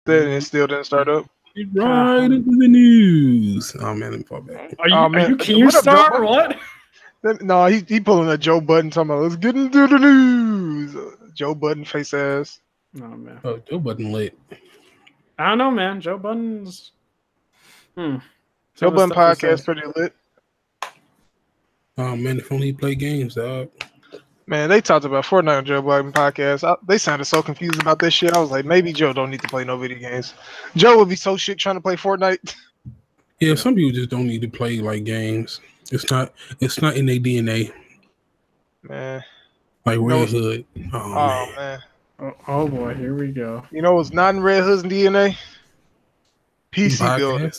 Then it still didn't start up. Right into the news. Oh man, let me fall back. Are you, Oh, man. are you Keemstar or what? No, he pulling a Joe Budden talking about let's get into the news. Joe Budden face ass. Oh man. Oh, Joe Budden lit. I don't know, man. Joe Budden's. Joe Budden podcast pretty lit. Oh man, if only he play games, dog. Man, they talked about Fortnite on Joe Budden podcast. They sounded so confused about this shit. I was like, maybe Joe don't need to play no video games. Joe would be so shit trying to play Fortnite. Yeah, some people just don't need to play like games. It's not in their DNA. Man. Like Red Hood. Oh man. Oh boy, here we go. You know what's not in Red Hood's DNA? PC building.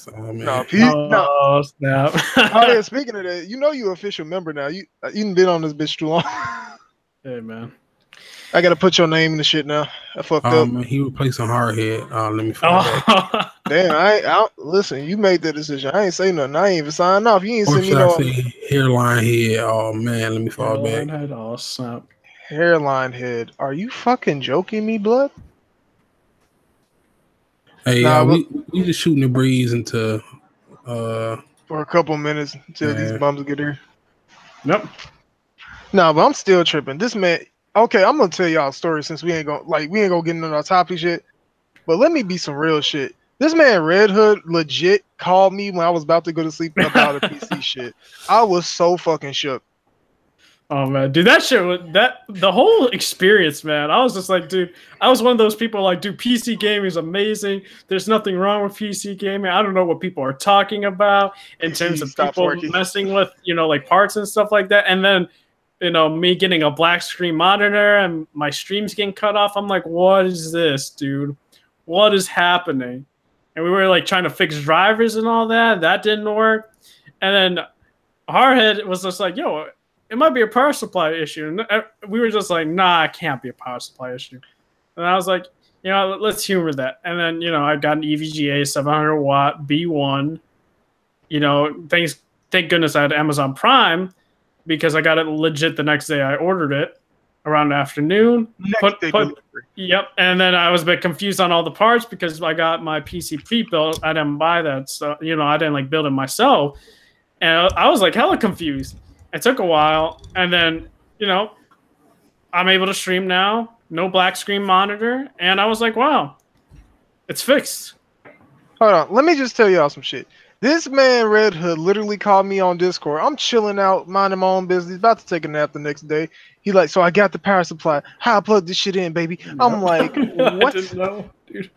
No, snap. Oh yeah, speaking of that, you know you're an official member now. You been on this bitch too long. Hey man. I gotta put your name in the shit now. I fucked up. Man, he replacing Hardhead. Let me find out. Damn, I listen, you made that decision. I ain't say nothing. I ain't even signed off. You ain't send me no hairline head. Oh man, let me fall back. Head. Oh snap. Hairline head. Are you fucking joking me, blood? Hey, we just shooting the breeze into for a couple minutes until these bums get here. Nope. No, but I'm still tripping. This man. Okay, I'm gonna tell y'all a story since we ain't gonna get into our topic shit. But let me be some real shit. This man Red Hood legit called me when I was about to go to sleep about a PC shit. I was so fucking shook. Oh man, dude, that shit was the whole experience, man. I was just like, dude, I was one of those people like, dude, PC gaming is amazing. There's nothing wrong with PC gaming. I don't know what people are talking about in terms of people messing with, like parts and stuff like that. And then, me getting a black screen monitor and my streams getting cut off. I'm like, what is this, dude? What is happening? And we were like trying to fix drivers and all that. That didn't work. And then Hardhead was just like, yo, it might be a power supply issue. And we were just like, nah, it can't be a power supply issue. And I was like, let's humor that. And then, I got an EVGA 700 watt B1. Thank goodness I had Amazon Prime because I got it legit the next day I ordered it around the afternoon. Yep. And then I was a bit confused on all the parts because I got my PC pre-built. I didn't buy that. So, I didn't build it myself. And I was like hella confused. It took a while, and then, I'm able to stream now. No black screen monitor, and I was like, wow, it's fixed. Hold on. Let me just tell y'all some shit. This man, Red Hood, literally called me on Discord. I'm chilling out, minding my own business, about to take a nap the next day. He like, so I got the power supply. How I plug this shit in, baby? Yep. I'm like, what? I didn't know, dude.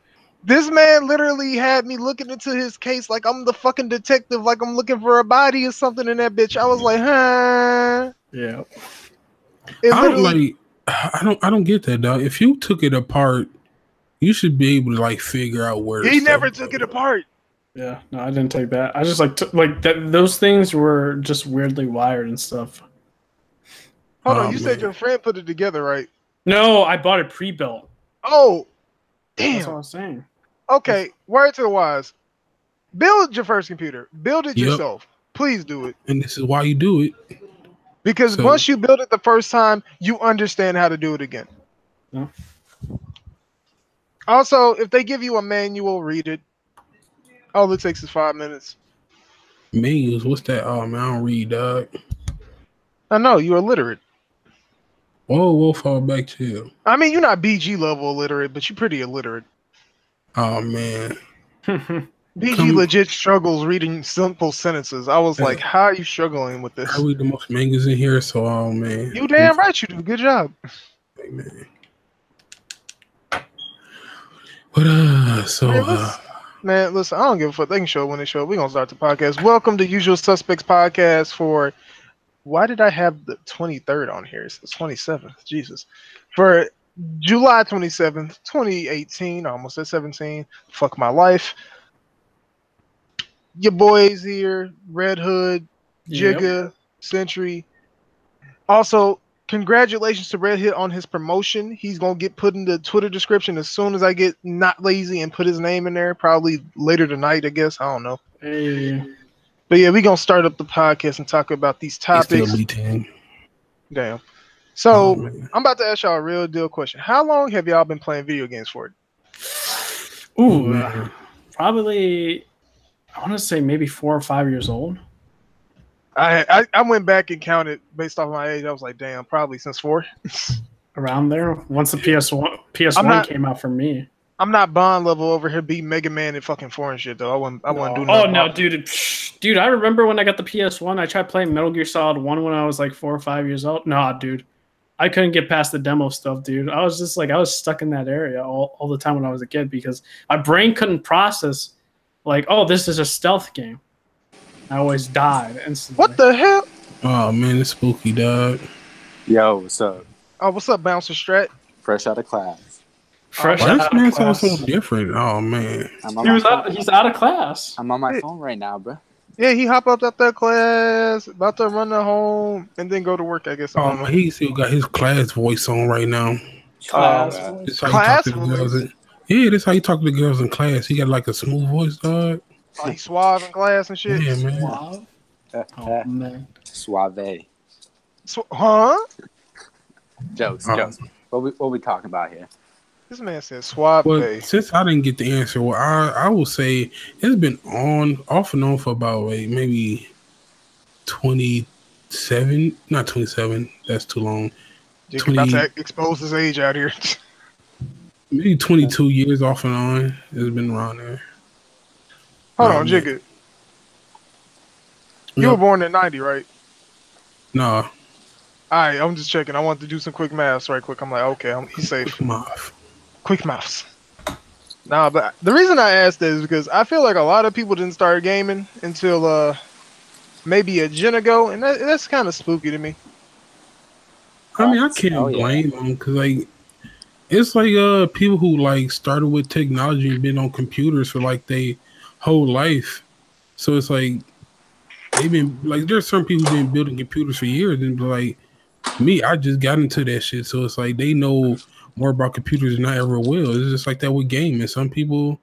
This man literally had me looking into his case like I'm the fucking detective, like I'm looking for a body or something in that bitch. I was like, huh? Yeah. I don't get that, dog. If you took it apart, you should be able to figure out where. He never took it apart. Yeah, no, I didn't take that. I just those things were just weirdly wired and stuff. Hold on, you said your friend put it together, right? No, I bought it pre-built. Oh, damn. That's what I was saying. Okay, word to the wise. Build your first computer. Build it yourself. Please do it. And this is why you do it. Because once you build it the first time, you understand how to do it again. Yeah. Also, if they give you a manual, read it. All it takes is 5 minutes. Manuals? What's that? Oh, man, I don't read, dog. I know, you're illiterate. Whoa, we'll fall back to you. I mean, you're not BG level illiterate, but you're pretty illiterate. Oh, man. BG legit struggles reading simple sentences. I was like, how are you struggling with this? I read the most mangas in here, so, oh, man. You damn right you do. Good job. Hey, man. But, man, listen, I don't give a fuck. They can show it when they show it. We're going to start the podcast. Welcome to Usual Suspects Podcast for... Why did I have the 23rd on here? It's the 27th. Jesus. For July 27th, 2018. Almost at 17. Fuck my life. Your boys here. Red Hood. Jigga. Sentry. Also, congratulations to Red Hood on his promotion. He's going to get put in the Twitter description as soon as I get not lazy and put his name in there. Probably later tonight, I guess. I don't know. Hey. But yeah, we're going to start up the podcast and talk about these topics. Damn. So, I'm about to ask y'all a real deal question. How long have y'all been playing video games for? Ooh, man. probably. I want to say maybe 4 or 5 years old. I went back and counted based off my age. I was like, damn, probably since 4. Around there, once the PS1 I'm not came out for me. I'm not Bond level over here beating Mega Man and fucking 4 and shit though. I wouldn't do Oh nothing. no, dude! I remember when I got the PS1. I tried playing Metal Gear Solid 1 when I was like 4 or 5 years old. Nah, dude, I couldn't get past the demo stuff, dude. I was just like I was stuck in that area all the time when I was a kid because my brain couldn't process like, oh, this is a stealth game. I always died instantly. What the hell? Oh man, it's spooky, dog. Yo, what's up? Oh, what's up, Bouncer Strat? Fresh out of class. Fresh Why out this of man class. sound so different? Oh man. I'm on He my was phone. he's out of class. I'm on my phone right now, bro. Yeah, he hop up at that class, about to run to home, and then go to work. I guess. I don't Oh, know. he still got his class voice on right now. Class. Oh, This how Class you talk to the girls. voice? Yeah, this how you talk to the girls in class. He got like a smooth voice, dog. Oh, he suave in class and shit. Yeah, man. Wow. Oh man. Suave. Huh? Jokes. What we talking about here? This man said suave. But since I didn't get the answer, well, I will say it's been off and on for about like maybe 27, not 27. That's too long. You're about to expose his age out here. Maybe 22 years off and on. It's been around there. Hold Oh, on, man. Jigga. You were born in 90, right? No, All right, I'm just checking. I want to do some quick maths right quick. I'm like, okay, he's safe. come off. Quick maths. Nah, but the reason I asked that is because I feel like a lot of people didn't start gaming until maybe a gen ago, and that's kind of spooky to me. I mean, I can't Oh, yeah. blame them because like it's like people who like started with technology and been on computers for like their whole life. So it's like they've been like there's some people who've been building computers for years and like me, I just got into that shit. So it's like they know more about computers than I ever will. It's just like that with gaming. Some people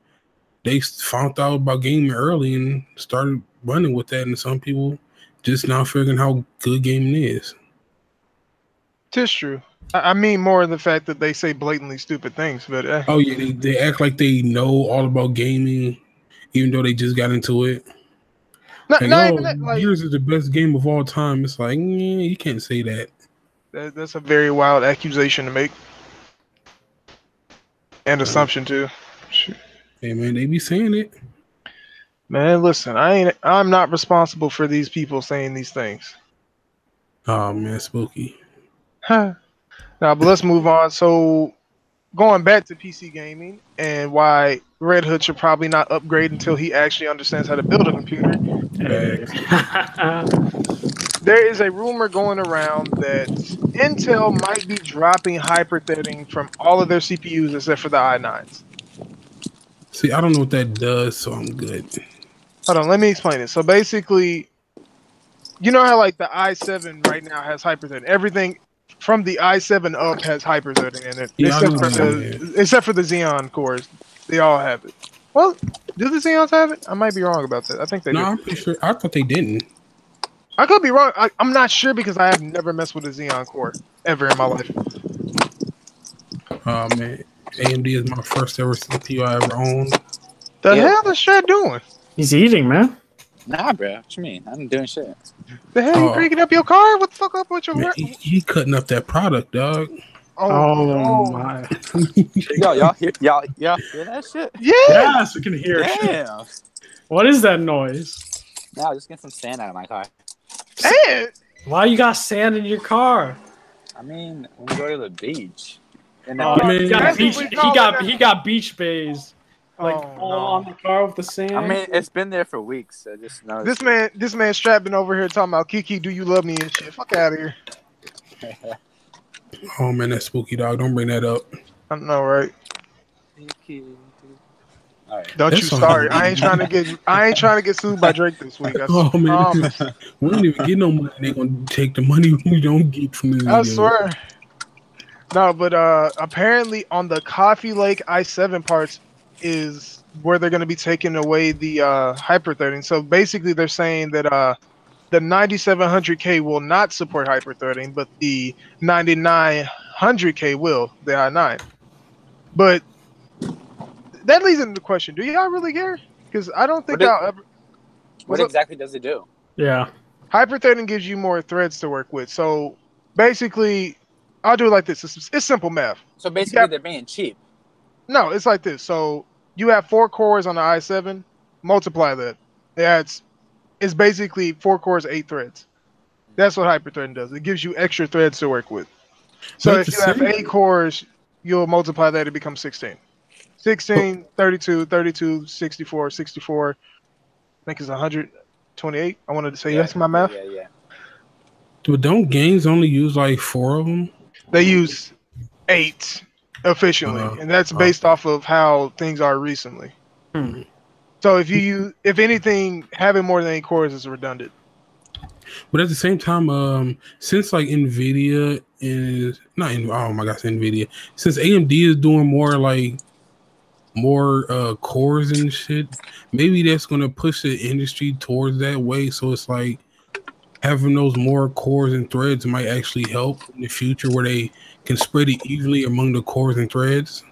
they found out about gaming early and started running with that, and some people just now figuring how good gaming is. Tis true. I mean more the fact that they say blatantly stupid things, but Oh yeah, they act like they know all about gaming, even though they just got into it. not Like, even that. Like, Gears is the best game of all time. It's like, yeah, you can't say that. that's a very wild accusation to make, and assumption too. Shoot. Hey man, they be saying it. Man, listen, I'm not responsible for these people saying these things. Oh man, spooky. Huh. Now, but let's move on. So, going back to PC gaming and why Red Hood should probably not upgrade until he actually understands how to build a computer. There is a rumor going around that Intel might be dropping hyperthreading from all of their CPUs except for the i9s. See, I don't know what that does, so I'm good. Hold on, let me explain it. So basically, you know how like the i7 right now has hyperthreading. Everything from the i7 up has hyperthreading in it, Yeah, except for the Xeon cores. They all have it. Well, do the Xeons have it? I might be wrong about that. I think they do. I'm pretty sure. I thought they didn't. I could be wrong. I'm not sure because I have never messed with a Xeon core ever in my life. Oh man, AMD is my first ever CPU I ever owned. The Yeah. hell is Shred doing? He's eating, man. Nah, bro. What you mean? I'm doing shit. The hell you Oh. cranking up your car? What the fuck up with your Man, work? he cutting up that product, dog. Oh my. Yo, y'all hear that shit? Yeah. Yes, we can hear it. Damn. What is that noise? Now just get some sand out of my car. And Why you got sand in your car? I mean, when we go to the beach. And Oh, man. he got That's beach. what we He call got it. he got beach bays, like Oh, all no. on the car with the sand. I mean, it's been there for weeks. So just know this man strapping over here talking about Kiki, do you love me and shit? Fuck out of here. Oh man, that's spooky, dog. Don't bring that up. I know, right? All right. Don't That you song- start. I ain't trying to get sued by Drake this week. I Oh man, promise. we don't even get no money. They gonna take the money we don't get from this I video. swear. No, but apparently on the Coffee Lake i7 parts is where they're going to be taking away the hyperthreading. So basically, they're saying that the 9700K will not support hyperthreading, but the 9900K will, the i9. But that leads into the question: do y'all really care? Because I don't think I'll ever. What exactly does it do? Yeah. Hyperthreading gives you more threads to work with. So basically, I'll do it like this. It's simple math. So basically, they're being cheap. No, it's like this. So you have 4 cores on the i7. Multiply that. It's basically 4 cores, 8 threads. That's what hyperthreading does. It gives you extra threads to work with. So But if you have 8 cores, you'll multiply that, it becomes 16. 16, 32, 32, 64, 64. I think it's 128. I wanted to say that's my math. Yeah. But don't games only use like 4 of them? They use 8 efficiently, and that's based off of how things are recently. So if anything, having more than 8 cores is redundant. But at the same time, since like Nvidia is not in, oh my gosh, Nvidia, since AMD is doing more cores and shit, maybe that's gonna push the industry towards that way. So it's like having those more cores and threads might actually help in the future, where they can spread it evenly among the cores and threads.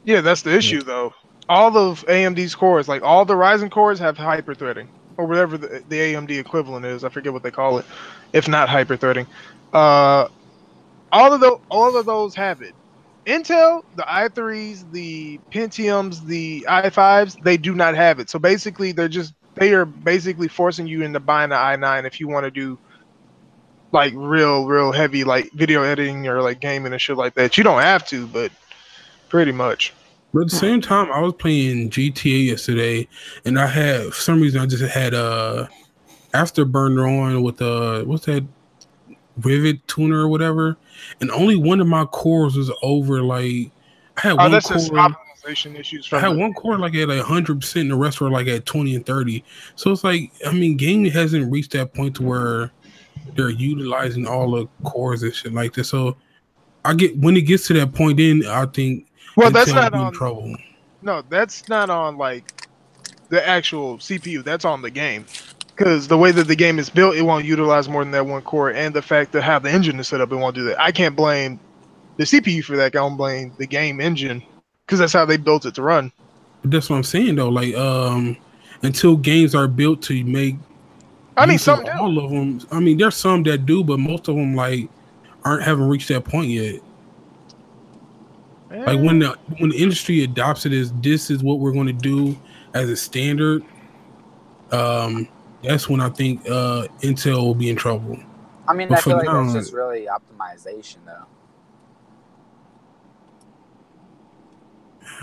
Yeah, that's the issue though. All of AMD's cores, like all the Ryzen cores, have hyperthreading, or whatever the AMD equivalent is. I forget what they call it, if not hyperthreading. All of those have it. Intel, the i3s, the Pentiums, the i5s, they do not have it. So basically, they are basically forcing you into buying the i9 if you want to do like real heavy like video editing or like gaming and shit like that. You don't have to, but pretty much. But at the same time, I was playing GTA yesterday, and I had, for some reason, I just had Afterburner on with what's that, Rivet Tuner or whatever, and only one of my cores was over like, I had one That's core. just optimization issues I from had one core like at 100%, and the rest were like at 20 and 30. So it's like, I mean, gaming hasn't reached that point to where they're utilizing all the cores and shit like this. So I get, when it gets to that point, then I think that's Intel not will be in on. trouble. No, that's not on like the actual CPU. That's on the game. Because the way that the game is built, it won't utilize more than that one core, and the fact that how the engine is set up, it won't do that. I can't blame the CPU for that. I don't blame the game engine because that's how they built it to run. But that's what I'm saying though. Like, until games are built to make I mean, use of some do. all of them. I mean, there's some that do, but most of them like haven't reached that point yet. Like when the industry adopts it as this is what we're going to do as a standard, that's when I think Intel will be in trouble. I mean, I feel like that's just really optimization, though.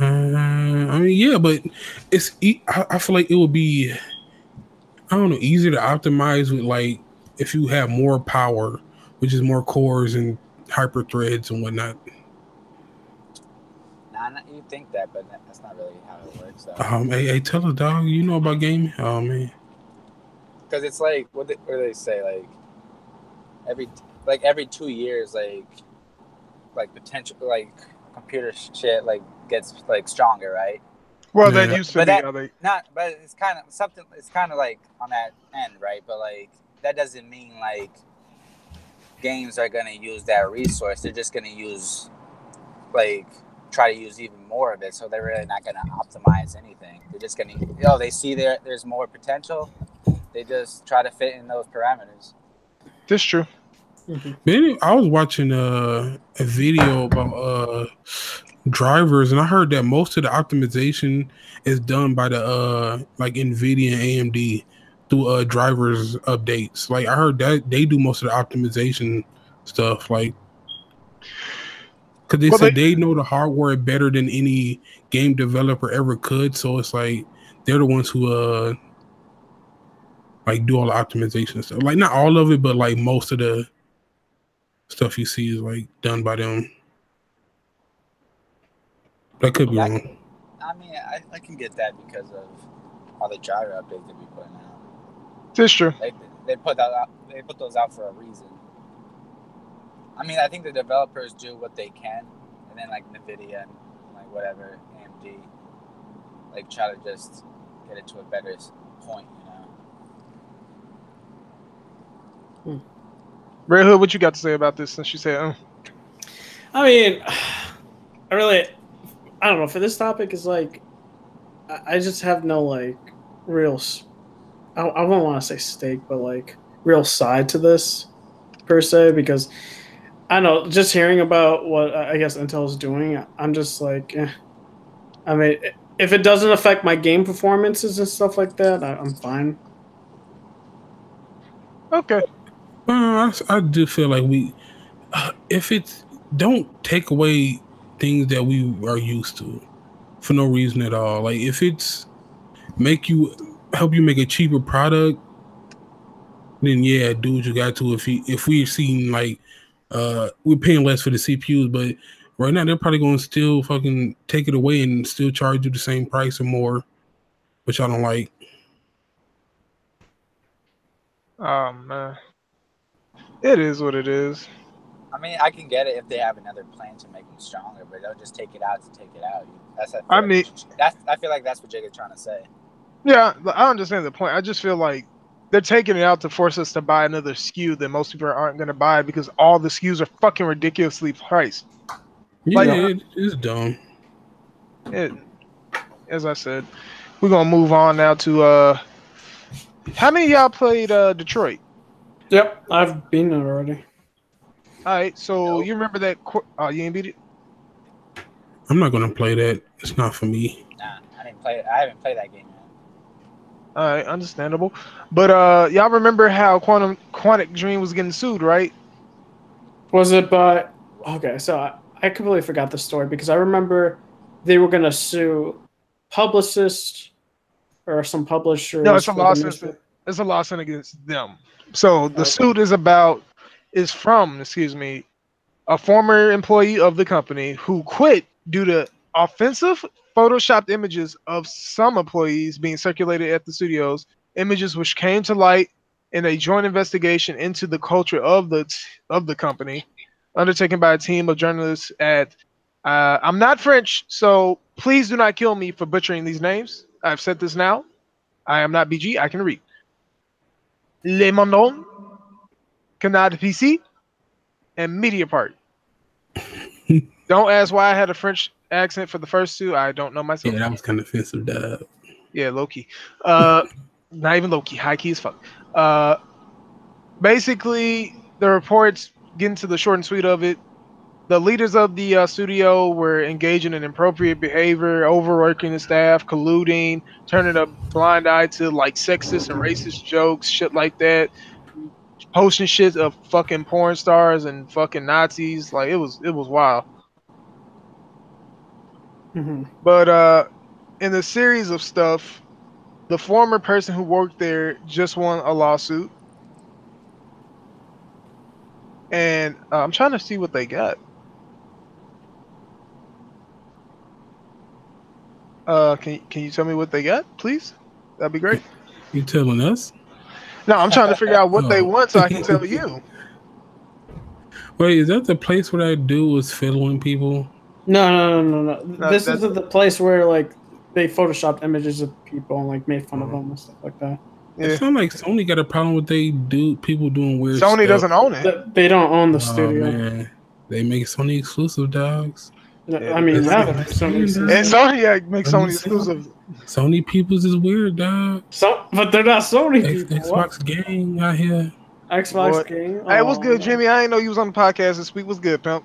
I mean, yeah, but I feel like it would be, I don't know, easier to optimize with like if you have more power, which is more cores and hyper threads and whatnot. Nah, you think that, but that's not really how it works, though. Hey, tell us, dog. You know about gaming? Oh man. Because it's like what do they say? Like every 2 years, like potential like computer shit like gets like stronger, right? Well, that used to be but it's kind of something. It's kind of like on that end, right? But like that doesn't mean like games are gonna use that resource. They're just gonna use try to use even more of it. So they're really not gonna optimize anything. They're just gonna they see there's more potential. They just try to fit in those parameters. That's true. Mm-hmm. I was watching a video about drivers, and I heard that most of the optimization is done by the like NVIDIA and AMD through drivers updates. Like I heard that they do most of the optimization stuff, like because they said they know the hardware better than any game developer ever could. So it's like they're the ones who like do all the optimization stuff. Like not all of it, but like most of the stuff you see is like done by them. That could be wrong. I mean, I can get that because of all the driver updates that we putting out. That's true. They put that out. They put those out for a reason. I mean, I think the developers do what they can, and then like NVIDIA and like whatever AMD, like try to just get it to a better point, Red Hood, what you got to say about this since you said, I mean, I don't know. For this topic, is like I just have no like real. I won't want to say stake, but like real side to this per se because I don't know. Just hearing about what I guess Intel is doing, I'm just like, I mean, if it doesn't affect my game performances and stuff like that, I'm fine. Okay. I do feel like if it's don't take away things that we are used to for no reason at all. Like if it's help you make a cheaper product, then yeah, do what you got to. If we're seeing like we're paying less for the CPUs, but right now they're probably going to still fucking take it away and still charge you the same price or more, which I don't like. Man, it is what it is. I mean, I can get it if they have another plan to make them stronger, but they'll just take it out to take it out. I feel like that's what Jake is trying to say. Yeah, I understand the point. I just feel like they're taking it out to force us to buy another SKU that most people aren't going to buy because all the SKUs are fucking ridiculously priced. Yeah, it is dumb. As I said, we're gonna move on now to how many of y'all played Detroit? Yep, I've been there already. All right, so Nope. you remember that? You ain't beat it. I'm not gonna play that. It's not for me. Nah, I didn't play it. I haven't played that game yet. All right, understandable. But y'all remember how Quantic Dream was getting sued, right? Was it by? Okay, so I completely forgot the story because I remember they were gonna sue publicists or some publishers. No, it's a for the lawsuit. It's a lawsuit against them. So the suit is from, a former employee of the company who quit due to offensive photoshopped images of some employees being circulated at the studios, images which came to light in a joint investigation into the culture of the company, undertaken by a team of journalists at. I'm not French, so please do not kill me for butchering these names. I've said this now. I am not BG. I can read. Le Monde, Canard PC, and Mediapart. Don't ask why I had a French accent for the first two. I don't know myself. Yeah, that was kind of offensive, dog. Yeah, low key. Not even low key. High key as fuck. Basically, the reports, getting to the short and sweet of it, the leaders of the studio were engaging in inappropriate behavior, overworking the staff, colluding, turning a blind eye to like sexist and racist jokes, shit like that, posting shit of fucking porn stars and fucking Nazis. Like it was wild. Mm-hmm. But in the series of stuff, the former person who worked there just won a lawsuit, and I'm trying to see what they got. Can you tell me what they got, please? That'd be great. You telling us? No, I'm trying to figure out what they Oh. want so I can tell you. Wait, is that the place where that dude was fiddling people? No. This is the place where like they photoshopped images of people and like made fun of them and stuff like that. Yeah. It sounds like Sony got a problem with people doing weird stuff. Sony doesn't own it. They don't own the studio. Man. They make Sony exclusive, dogs. I mean, That's now it. that Sony's And Sony makes Sony exclusive. Sony peoples is weird, dog. but they're not Sony people. Xbox gang out here. Xbox What? game. Hey, what's good, Jimmy? I didn't know you was on the podcast this week. What's good, pimp?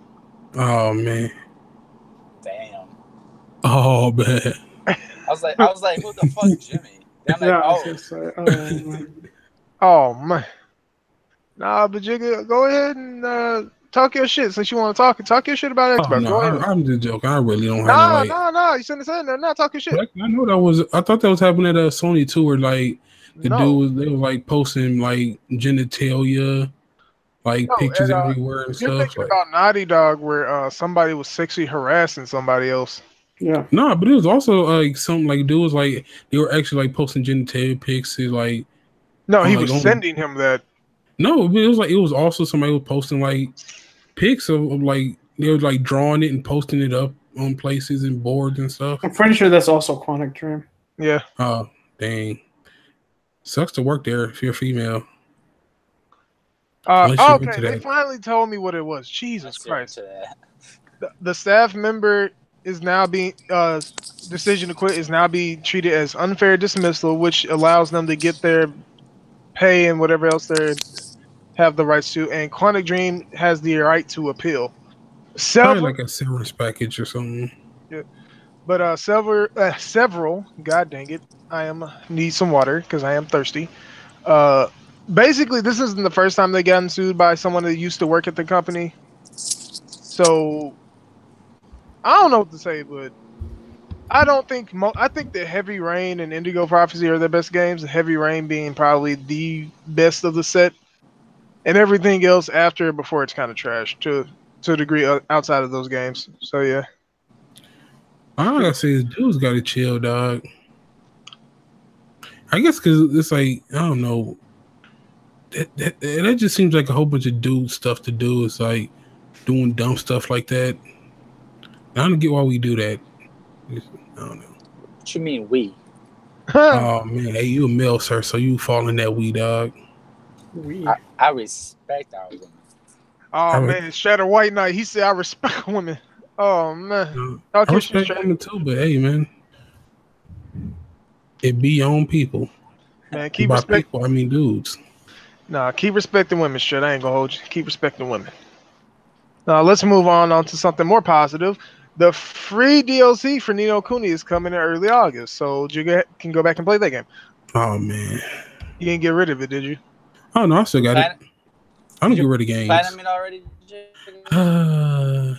Oh man. Damn. Oh man. I was like, who the fuck, Jimmy? Then I'm like, Oh man. Nah, but Jigga, go ahead and talk your shit since you want to talk your shit about Xbox. No, I'm just joking. I really don't have No. You shouldn't have said that. Not talk your shit. I know I thought that was happening at Sony too, where like they were like posting like genitalia, like pictures everywhere and you're stuff. Thinking about Naughty Dog, where somebody was sexually harassing somebody else. Yeah. No, but it was also like something like dude was like they were actually like posting genitalia pics. Like no, he was sending him that. No, but it was also somebody was posting like pics of like they were like drawing it and posting it up on places and boards and stuff. I'm pretty sure that's also Quantic Dream. Yeah. Oh, dang. Sucks to work there if you're female. Okay, they finally told me what it was. Jesus Christ. The staff member is now being decision to quit is now being treated as unfair dismissal, which allows them to get their pay and whatever else they have the rights to. And Quantic Dream has the right to appeal. Probably Several, like a severance package or something. yeah, but several. God dang it! I am need some water because I am thirsty. Uh, basically, this isn't the first time they gotten sued by someone that used to work at the company. So I don't know what to say, but I don't think I think that Heavy Rain and Indigo Prophecy are their best games. Heavy Rain being probably the best of the set, and everything else after before it's kind of trash to a degree outside of those games. So yeah, All I gotta say is, dudes gotta chill, dog. I guess because it's like I don't know. That just seems like a whole bunch of dude stuff to do. It's like doing dumb stuff like that. I don't get why we do that. I don't know. What you mean we? Oh man, hey, you a male, sir, so you fall in that we dog. I respect our women. Oh man, Shadow White Knight. He said I respect women. Oh man, talk I your shit respect straight. women too, but hey, man, it be your own people. Man, keep By respect. people, I mean dudes. Nah, keep respecting women. Shit, I ain't gonna hold you. Keep respecting women. Now let's move on to something more positive. The free DLC for Nino Kuni is coming in early August, so you can go back and play that game. Oh man, You didn't get rid of it, did you? oh no, I still got it. I don't get rid of Platinum games. it already?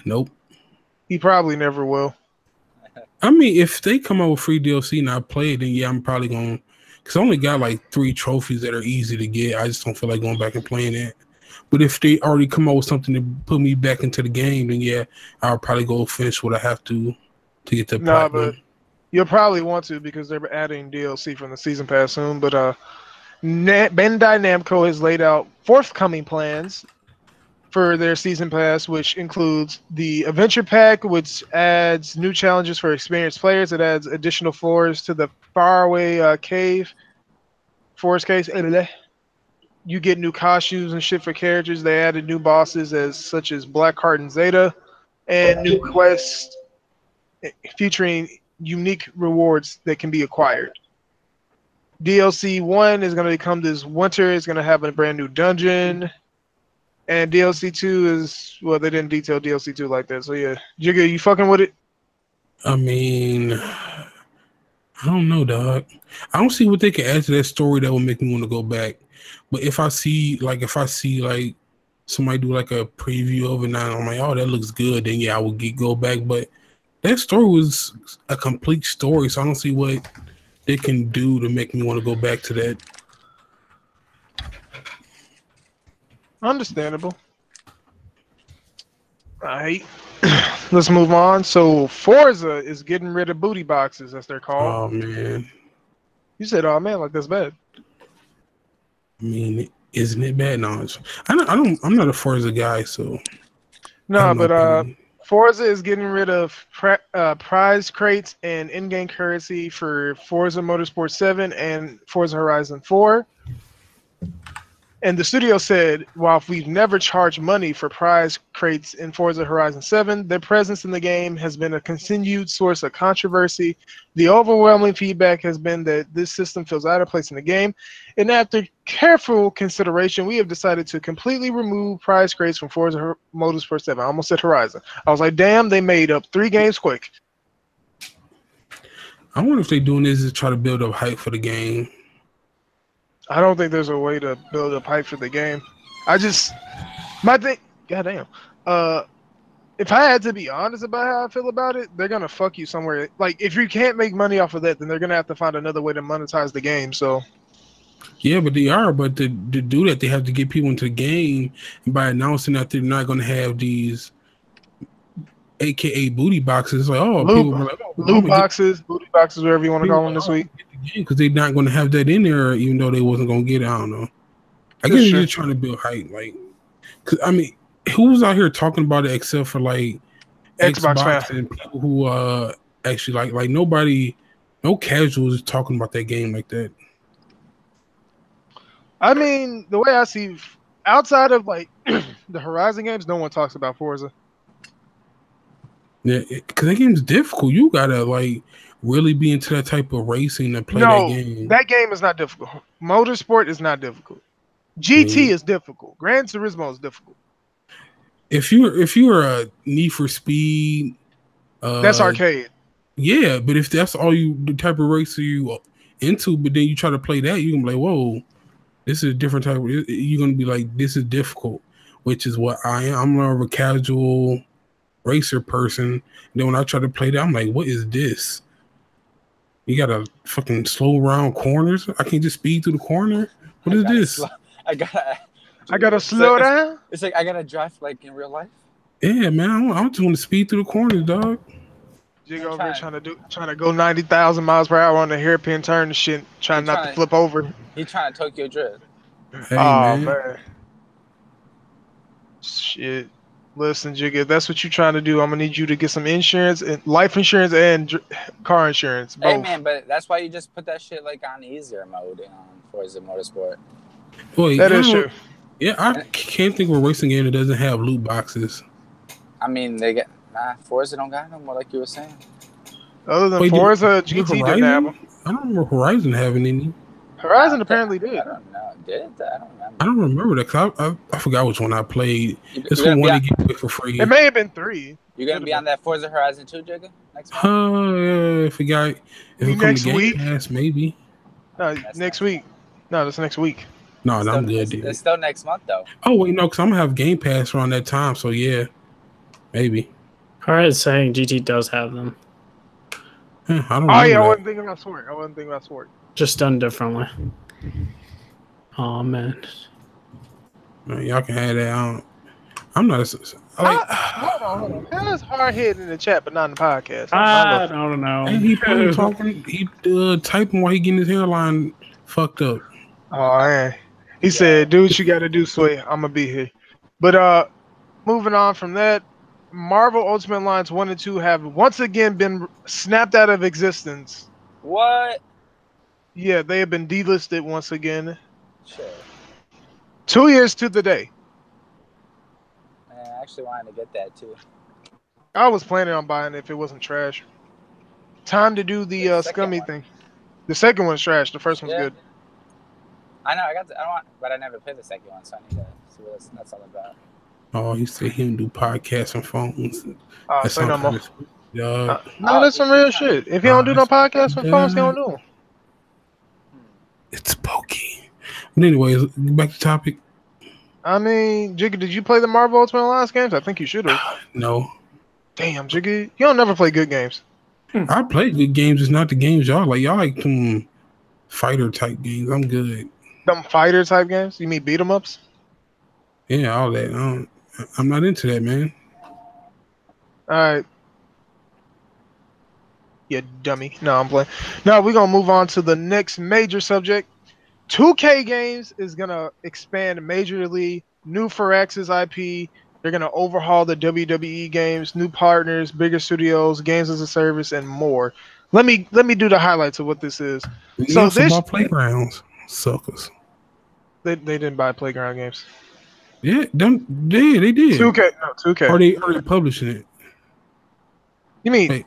Nope. He probably never will. I mean, if they come out with free DLC and I play it, then yeah, I'm probably going to. Because I only got like 3 trophies that are easy to get. I just don't feel like going back and playing it. But if they already come out with something to put me back into the game, then yeah, I'll probably go finish what I have to get the Nah, platinum. but you'll probably want to because they're adding DLC from the season pass soon. But Bandai Namco has laid out forthcoming plans for their season pass, which includes the adventure pack, which adds new challenges for experienced players. It adds additional floors to the faraway cave, forest cave. You get new costumes and shit for characters. They added new bosses as such as Blackheart and Zeta, and new quests featuring unique rewards that can be acquired. DLC 1 is going to come this winter. It's going to have a brand new dungeon. And DLC 2 is, well, they didn't detail DLC 2 like that. So yeah, Jigga, you fucking with it? I mean, I don't know, dog. I don't see what they can add to that story that will make me want to go back. But if I see like somebody do like a preview of it now, I'm like, oh, that looks good. Then yeah, I will go back. But that story was a complete story, so I don't see what they can do to make me want to go back to that. Understandable. All right. Let's move on. So Forza is getting rid of booty boxes, as they're called. Oh man. You said, "Oh man, like that's bad." I mean, isn't it bad? No, I'm not a Forza guy, so No, but Forza is getting rid of prize crates and in-game currency for Forza Motorsport 7 and Forza Horizon 4. And the studio said, while we've never charged money for prize crates in Forza Horizon 7, their presence in the game has been a continued source of controversy. The overwhelming feedback has been that this system feels out of place in the game. And after careful consideration, we have decided to completely remove prize crates from Forza Motorsport 7. I almost said Horizon. I was like, damn, they made up 3 games quick. I wonder if they're doing this to try to build up hype for the game. I don't think there's a way to build up hype for the game. My thing, goddamn. If I had to be honest about how I feel about it, they're gonna fuck you somewhere. Like, if you can't make money off of that, then they're gonna have to find another way to monetize the game. So, yeah, but they are. But to do that, they have to get people into the game, and by announcing that they're not going to have these, AKA booty boxes. Like, oh, people were like, loot boxes, booty boxes, whatever you want to call them this week. Because they're not going to have that in there, even though they wasn't going to get it. I don't know. I guess they're just trying to build hype. Like, cause I mean, who was out here talking about it except for like Xbox and people who actually like nobody, no casuals is talking about that game like that. I mean, the way I see, outside of like the Horizon games, no one talks about Forza. Yeah, because that game's difficult. You gotta like really be into that type of racing to play that No, game. that game is not difficult. Motorsport is not difficult. I GT mean, is difficult. Gran Turismo is difficult. if you're a Need for Speed, That's uh, arcade. yeah, but if that's all you the type of racer you into, but then you try to play that, you can be like, whoa, this is a different type. You're gonna be like, this is difficult, which is what I am. I'm more of a casual racer person. And then when I try to play that, I'm like, what is this? You gotta fucking slow around corners. I can't just speed through the corner. What is this? I gotta. I gotta slow down. It's like I gotta drive like in real life. Yeah, man, I just want to speed through the corners, dog. Jig over here trying to go 90,000 miles per hour on the hairpin turn and shit, trying not to flip over. He trying to Tokyo drift. Hey, Oh man. Shit. Listen, Jig, if that's what you're trying to do, I'm gonna need you to get some insurance and life insurance and car insurance. Both. Hey man, but that's why you just put that shit like on easier mode on Forza Motorsport. Wait, that is true. Yeah, I can't think of a racing game that doesn't have loot boxes. I mean, Forza don't got no more, like you were saying. Other than Forza, GT didn't have them. I don't remember Horizon having any. Horizon apparently did. I don't know. Did it? I don't remember. I don't remember that because I forgot which one I played. It's the one that gave it for free. It may have been 3. You're gonna be on that Forza Horizon 2, Jigga? Next month? Yeah, I forgot. If it comes to Game Pass, maybe. No, next week. No, that's next week. No, I'm good, dude. It's still next month though. Oh wait, no, because I'm gonna have Game Pass around that time. So yeah, maybe. Alright, it's saying GT does have them. I don't Oh yeah, that. I wasn't thinking about Sword. Just done differently. Oh man. Y'all can have that. I'm not. Hold on. That's hard hitting in the chat, but not in the podcast. I don't know. And he probably talking. He typing while he getting his hairline fucked up. Oh man. He said, "Do what you got to do, Sway. I'm gonna be here." But moving on from that, Marvel Ultimate Alliance 1 and 2 have once again been snapped out of existence. What? Yeah, they have been delisted once again. Sure. 2 years to the day. Man, I actually wanted to get that too. I was planning on buying it if it wasn't trash. Time to do the scummy thing. The second one's trash. The first one's good. I know. I don't want, but I never played the second one, so I need to see what that's all about. Oh, he said he don't do podcasts on phones. Say no more. No, that's some real shit. If you don't do no podcasts on phones, you don't do them. It's pokey. But anyways, back to topic. I mean, Jiggy, did you play the Marvel Ultimate Alliance games? I think you should have. No. Damn, Jiggy, you don't never play good games. I play good games. It's not the games y'all like. Y'all like some fighter type games. I'm good. Some fighter type games? You mean beat 'em ups? Yeah, all that. I'm not into that, man. All right. You dummy. No, I'm playing. Now we're gonna move on to the next major subject. 2K Games is gonna expand majorly. New Firaxis IP. They're gonna overhaul the WWE games, new partners, bigger studios, games as a service, and more. Let me do the highlights of what this is. So this bought Playgrounds, suckers. They didn't buy Playground games. Yeah, they did. 2K. Are they publishing it? You mean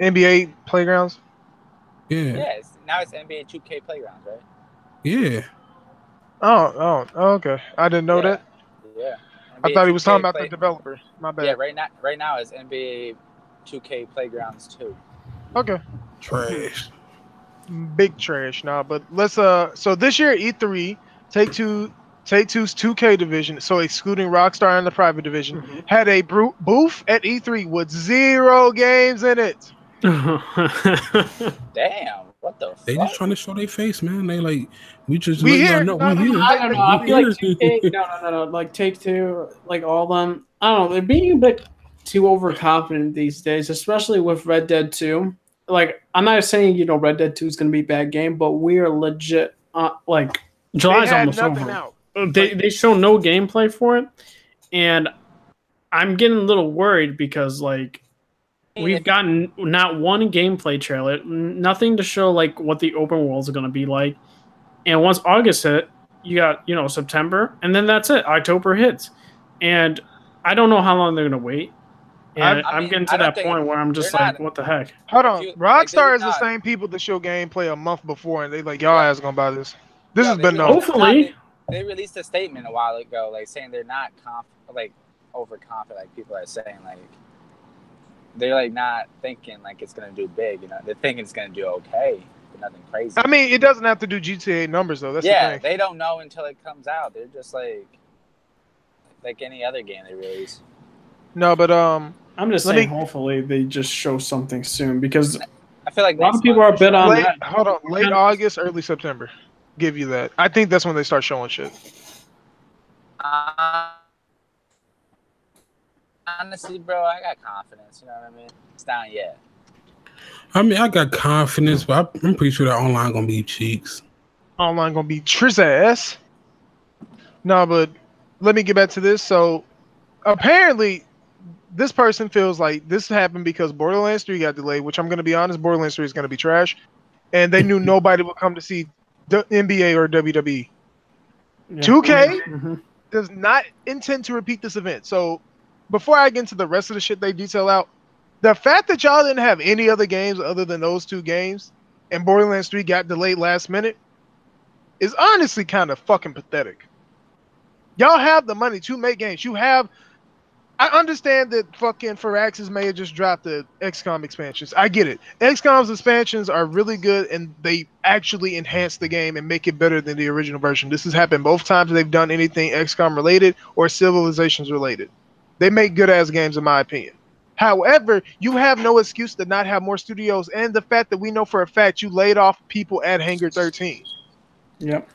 NBA Playgrounds? Yeah. Yeah. Now it's NBA 2K Playgrounds, right? Yeah. Oh, okay. I didn't know that. Yeah. I thought he was talking about the developer. My bad. Yeah, right now it's NBA 2K Playgrounds 2. Okay. Trash. Big trash. Nah, but let's so this year E3, Take-Two's 2K division, so excluding Rockstar and the private division, had a booth at E3 with 0 games in it. Damn, what the They fuck? just trying to show their face, man. They like we here. we here. I don't know. I feel like 2K, no. Like Take-Two, like all them. I don't know. They're being a bit too overconfident these days, especially with Red Dead 2. Like, I'm not saying Red Dead 2 is going to be a bad game, but we are legit. Like, July's almost over. Out. They show no gameplay for it, and I'm getting a little worried because like we've gotten not one gameplay trailer, nothing to show like what the open worlds are going to be like. And once August hit, you got September, and then that's it. October hits, and I don't know how long they're going to wait. Yeah, I I'm mean, getting I to don't that think point where I'm just they're like, not. what the heck? Hold If on. you like, Rockstar is the same people that show gameplay a month before, and they like y'all Yeah. ass gonna buy this. This Yo, has been known. Hopefully. they released a statement a while ago, like saying they're not overconfident, like people are saying, like they're like not thinking like it's gonna do big. You know, they're thinking it's gonna do okay, but nothing crazy. I mean, it doesn't have to do GTA numbers though. That's the thing. They don't know until it comes out. They're just like any other game they release. No, but I'm just saying, hopefully they just show something soon because I feel like a lot of people are a bit on that. hold on, late August, early September. Give you that. I think that's when they start showing shit. Honestly, bro, I got confidence. You know what I mean? It's not yet. I mean, I got confidence, but I'm pretty sure that online gonna be cheeks. Online gonna be triz ass. No, but let me get back to this. So apparently, this person feels like this happened because Borderlands 3 got delayed. Which I'm gonna be honest, Borderlands 3 is gonna be trash, and they knew nobody would come to see the NBA or WWE. Yeah. 2K does not intend to repeat this event. So before I get into the rest of the shit they detail out, the fact that y'all didn't have any other games other than those two games and Borderlands 3 got delayed last minute is honestly kind of fucking pathetic. Y'all have the money to make games. I understand that fucking Firaxis may have just dropped the XCOM expansions. I get it. XCOM's expansions are really good and they actually enhance the game and make it better than the original version. This has happened both times they've done anything XCOM related or Civilizations related. They make good ass games in my opinion. However, you have no excuse to not have more studios and the fact that we know for a fact you laid off people at Hangar 13. Yep.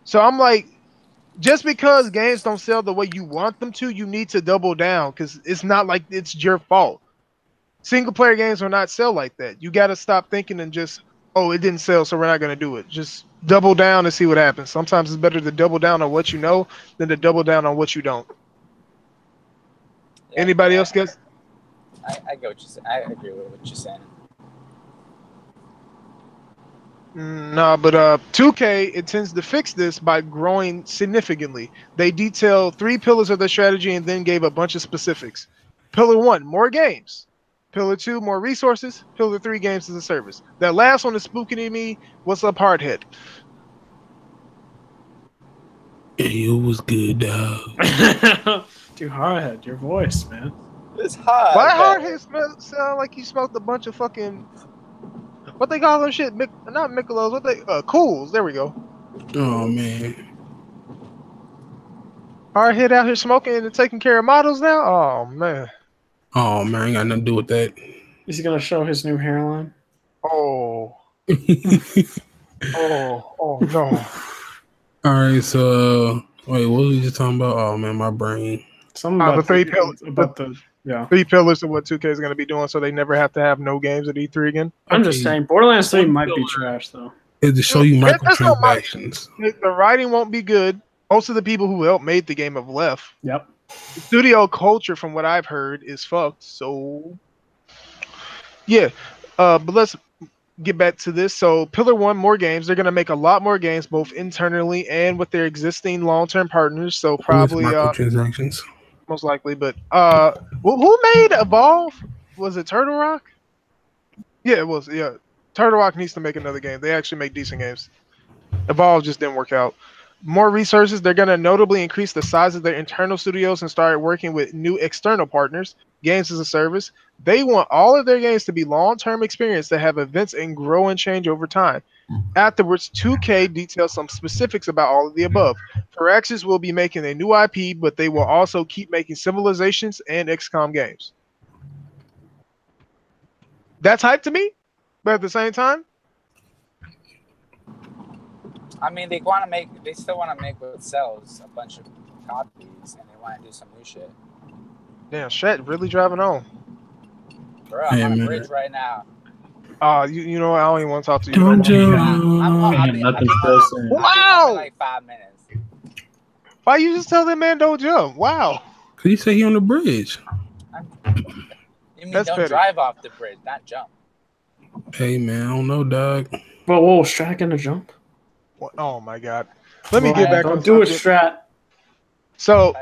So I'm like, just because games don't sell the way you want them to, you need to double down because it's not like it's your fault. Single player games will not sell like that. You got to stop thinking and just, oh, it didn't sell, so we're not going to do it. Just double down and see what happens. Sometimes it's better to double down on what you know than to double down on what you don't. Yeah, Anybody else guess? I get what you're saying. I agree with what you're saying. No, but 2K intends to fix this by growing significantly. They detailed 3 pillars of their strategy and then gave a bunch of specifics. Pillar 1, more games. Pillar 2, more resources. Pillar 3, games as a service. That last one is spooking to me. What's up, Hardhead? Hey, it was good, dog. Dude, Hardhead, your voice, man. It's hard. Why Hardhead sound like he smoked a bunch of fucking... What they call them shit? Not Michelob's. What they... Cools. There we go. Oh, man. Hardhead out here smoking and taking care of models now? Oh, man. Oh, man, I ain't got nothing to do with that. Is he gonna show his new hairline? Oh. Oh, no. All right, so wait, what was we just talking about? Oh man, my brain. Something about the 3 pillars. About the 3 pillars of what 2K is going to be doing, so they never have to have no games at E3 again. I'm just saying, Borderlands 3 might be trash though. Is to show you That's not microtransactions. The writing won't be good. Most of the people who helped made the game have left. Yep. The studio culture, from what I've heard, is fucked. So, yeah. But let's get back to this. So, Pillar 1, more games. They're going to make a lot more games, both internally and with their existing long-term partners. So, probably microtransactions. Most likely. But who made Evolve? Was it Turtle Rock? Yeah, it was. Yeah, Turtle Rock needs to make another game. They actually make decent games. Evolve just didn't work out. More resources. They're going to notably increase the size of their internal studios and start working with new external partners. Games as a service. They want all of their games to be long-term experience that have events and grow and change over time. Afterwards, 2K details some specifics about all of the above. Firaxis will be making a new IP, but they will also keep making Civilizations and XCOM games. That's hype to me, but at the same time, I mean, they still want to make what sells a bunch of copies, and they want to do some new shit. damn, Shet really driving on. Bro, I'm on a bridge right now. You know what? I don't even want to talk to you. Don't you? Nothing to say. Wow! Like 5 minutes. Why you just tell that man don't jump? Wow. Cause you say he on the bridge. You mean don't drive off the bridge, not jump. Hey man, I don't know, dog. Whoa, Strat gonna jump? Oh my god. Let me get back on do it, subject. Strat. So,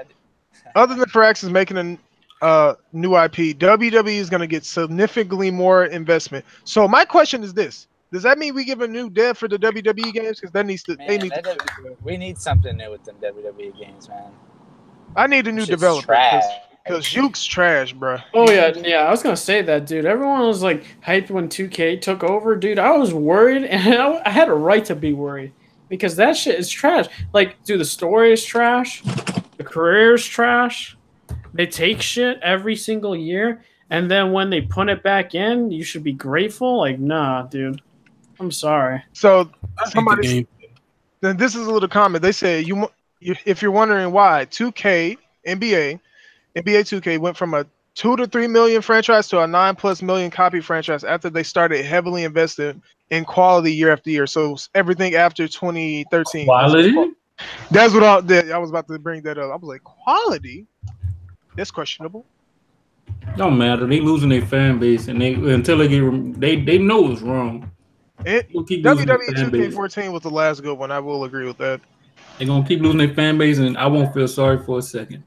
other than Firaxis making new IP, WWE is going to get significantly more investment. So my question is this: does that mean we give a new dev for the WWE games? Because that needs to they Man, need to. we need something new with them WWE games, man. I need a new Shit's developer trash. because Yuke's trash, bro. Oh yeah. I was gonna say that, dude. Everyone was like hyped when 2K took over, dude. I was worried, and I had a right to be worried because that shit is trash. Like, dude, the story is trash, the career is trash. They take shit every single year, and then when they put it back in, you should be grateful. Like, nah, dude. I'm sorry. So I hate the somebody, game. then this is a little comment. They say if you're wondering why 2K NBA 2K went from a 2 to 3 million franchise to a 9+ million copy franchise after they started heavily investing in quality year after year. So everything after 2013. Quality? That's what I was about to bring that up. I was like, quality? That's questionable. Don't matter. They losing their fan base, and they until they get they know it's wrong. They'll keep losing their WWE fan base. 2K14 was the last good one. I will agree with that. They're gonna keep losing their fan base, and I won't feel sorry for a second.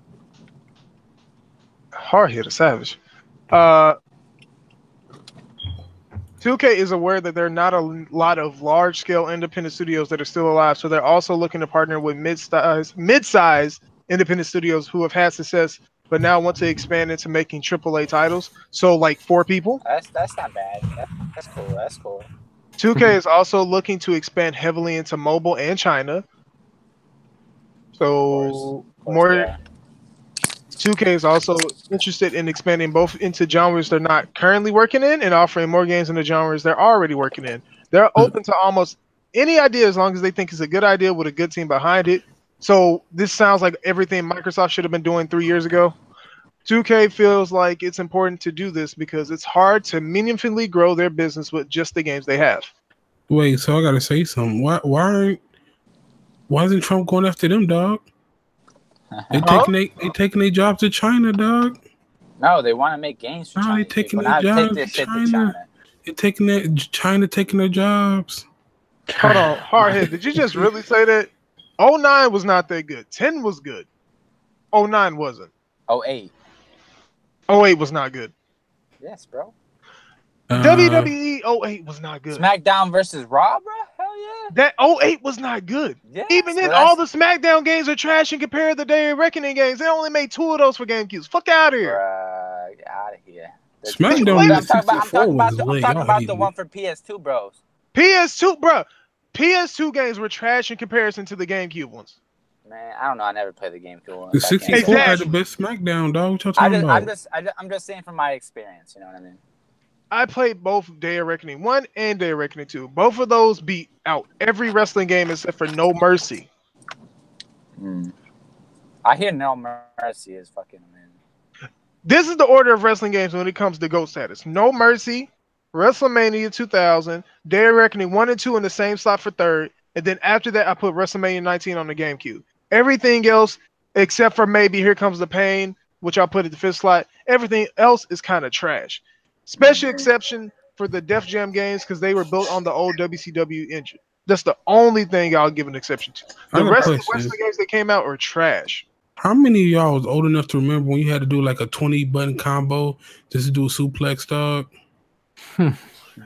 Hard hitter, savage. 2K is aware that there are not a lot of large-scale independent studios that are still alive, so they're also looking to partner with mid-size independent studios who have had success, but now want to expand into making AAA titles. So, like 4 people. That's not bad. That's cool. That's cool. 2K is also looking to expand heavily into mobile and China. So, Of course more. they are. 2K is also interested in expanding both into genres they're not currently working in and offering more games in the genres they're already working in. They're open to almost any idea as long as they think it's a good idea with a good team behind it. So this sounds like everything Microsoft should have been doing 3 years ago. 2K feels like it's important to do this because it's hard to meaningfully grow their business with just the games they have. Wait, so I gotta say something. Why isn't Trump going after them, dog? They taking their jobs to China, dog. No, they want to make games for No, China. they taking People, their not take jobs this to shit to China. China. They taking that China taking their jobs. Hold on, Hardhead, did you just really say that? 09 was not that good. 10 was good. 09 wasn't. 08. 08 was not good. Yes, bro. WWE 08 was not good. SmackDown versus Raw, bro? Hell yeah. That 08 was not good. Yes, Even then, but all the SmackDown games are trash and compared to the Day of Reckoning games. They only made 2 of those for GameCube. Fuck out of here. Bruh, get out of here. SmackDown I'm talking about the the one for PS2, bros. PS2, bro. PS2 games were trash in comparison to the GameCube ones. Man, I don't know. I never played the GameCube one. The so I can't 64 say. had the best SmackDown, dog. What y'all talking about? I'm just saying from my experience. You know what I mean? I played both Day of Reckoning 1 and Day of Reckoning 2. Both of those beat out every wrestling game except for No Mercy. I hear No Mercy is fucking amazing. This is the order of wrestling games when it comes to GOAT status. No Mercy, WrestleMania 2000, Day of Reckoning 1 and 2 in the same slot for third, and then after that I put WrestleMania 19 on the GameCube. Everything else, except for maybe Here Comes the Pain, which I'll put at the 5th slot, everything else is kind of trash. Special exception for the Def Jam games because they were built on the old WCW engine. That's the only thing I'll give an exception to. The rest of the wrestling games that came out are trash. How many of y'all was old enough to remember when you had to do like a 20-button combo just to do a suplex, dog?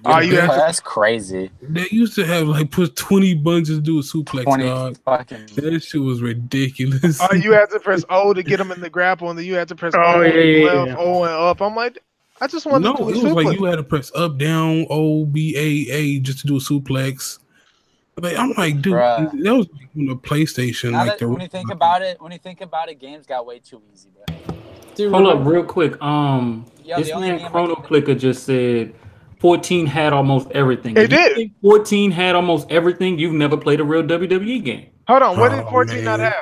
That's crazy. They used to have like put 20 buttons to do a suplex, dog. That shit was ridiculous. You had to press O to get them in the grapple, and then you had to press O and up. I'm like, I just wanted to do a it was suplex. like you had to press up, down, O, B, A just to do a suplex. Like, I'm like, dude, that was on the PlayStation. When you think about it, games got way too easy, bro. Dude, hold up, real quick. This man Chrono Clicker just said 14 had almost everything. It did. Think 14 had almost everything. You've never played a real WWE game. Hold on, what did 14 not have?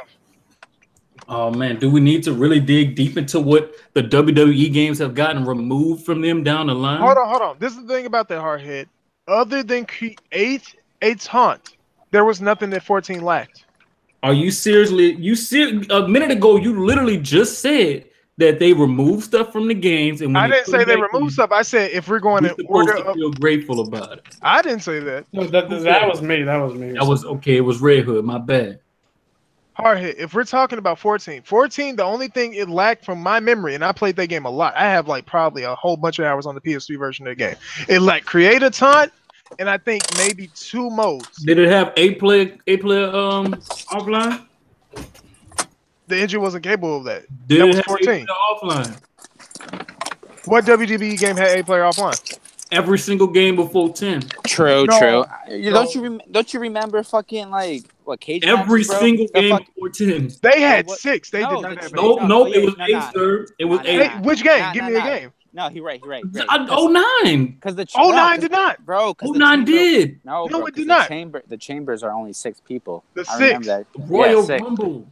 Oh man, do we need to really dig deep into what the WWE games have gotten removed from them down the line? Hold on. This is the thing about that Hardhead. Other than Create 8's Haunt, there was nothing that 14 lacked. Are you seriously? A minute ago, you literally just said that they removed stuff from the games, and when I didn't say they removed stuff. I said if we're going in order, to feel grateful about it. I didn't say that. No, that was me. That was me. That was okay. It was Red Hood. My bad. Hard hit. If we're talking about 14, the only thing it lacked from my memory, and I played that game a lot. I have like probably a whole bunch of hours on the PS3 version of the game. It lacked create a taunt, and I think maybe 2 modes. Did it have eight player offline? The engine wasn't capable of that. Did That it was have 14. offline? What WWE game had 8-player offline? Every single game before 10. True. No. Don't you remember fucking like what cage Every matches, bro? single game before 10. They had what- 6. They no, did not the- have 8. No, yeah, it was no, 8, nah. sir. It was Nah, 8. Hey, which game? Nah, Give nah, me a nah. game. No, he right. 09. Because the 09 did not. bro. 09 did. No, No, bro, it did 'cause not. the chambers are only 6 people. The I remember 6. that. Royal Yeah, 6. Rumble.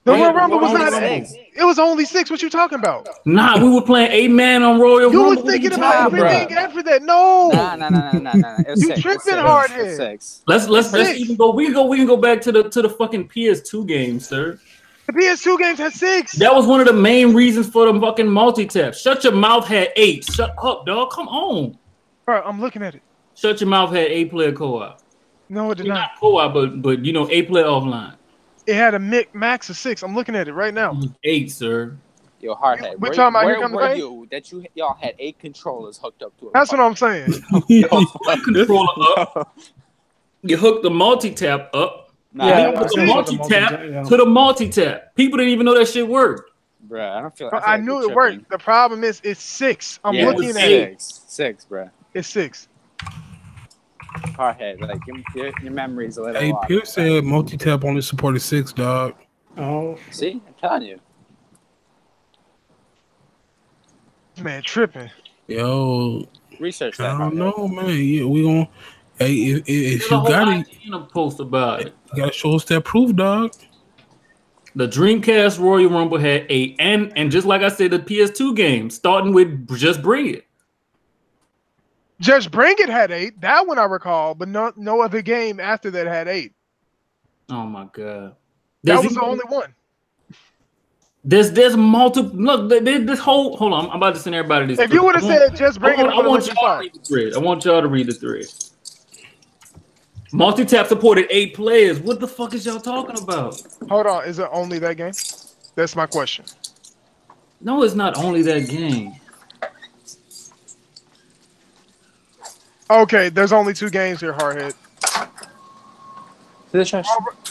The Royal Royal Rumble was Rumble not only 8. 6. It was only 6. What you talking about? Nah, we were playing 8-man on Royal You Rumble. was What are you thinking about talking everything about? after that. No. Nah. It was You 6. tripping It's 6. hard It's here. 6. Let's Six. even go. We can go back to the fucking PS2 games, sir. The PS2 games had 6. That was one of the main reasons for the fucking multi-tap. Shut Your Mouth had 8. Shut up, dog. Come on. Bro, I'm looking at it. Shut Your Mouth had 8-player co-op. No, it did Not not. co-op, but 8-player offline. It had a max of 6. I'm looking at it right now. It was 8, sir. Yo, Hardhead. We're talking about Here Come the where Pain? y'all had 8 controllers hooked up to it. That's what I'm saying. One controller up. You hook the multi-tap up. Nah, Yeah, Then I you hook see the what multi-tap yeah. to the multi-tap. People didn't even know that shit worked. Bruh, I don't feel. I knew it worked. The problem is it's 6. I'm looking at it. 6, bruh. It's 6. Hardhead, like your memory's a little Hey, off. Pierce said multi-tap only supported 6, dog. Oh, See, I'm telling you. Man, tripping. Yo, Research that. I don't Hardhead. know, man. Yeah, we gonna. Hey, if There's you a whole got it, IGN post about it. you gotta show us that proof, dog. The Dreamcast Royal Rumble had 8, and just like I said, the PS2 game, starting with Just Bring It. Just Bring It had 8. That one I recall, but no other game after that had 8. Oh my god, That was the only one. There's multiple. Look, this whole. Hold on, I'm about to send everybody this. If you would have said Just Bring It, I want y'all to read the thread. I want y'all to read the thread. Multi-tap supported 8 players. What the fuck is y'all talking about? Hold on, is it only that game? That's my question. No, it's not only that game. Okay, there's only 2 games here, Hardhead.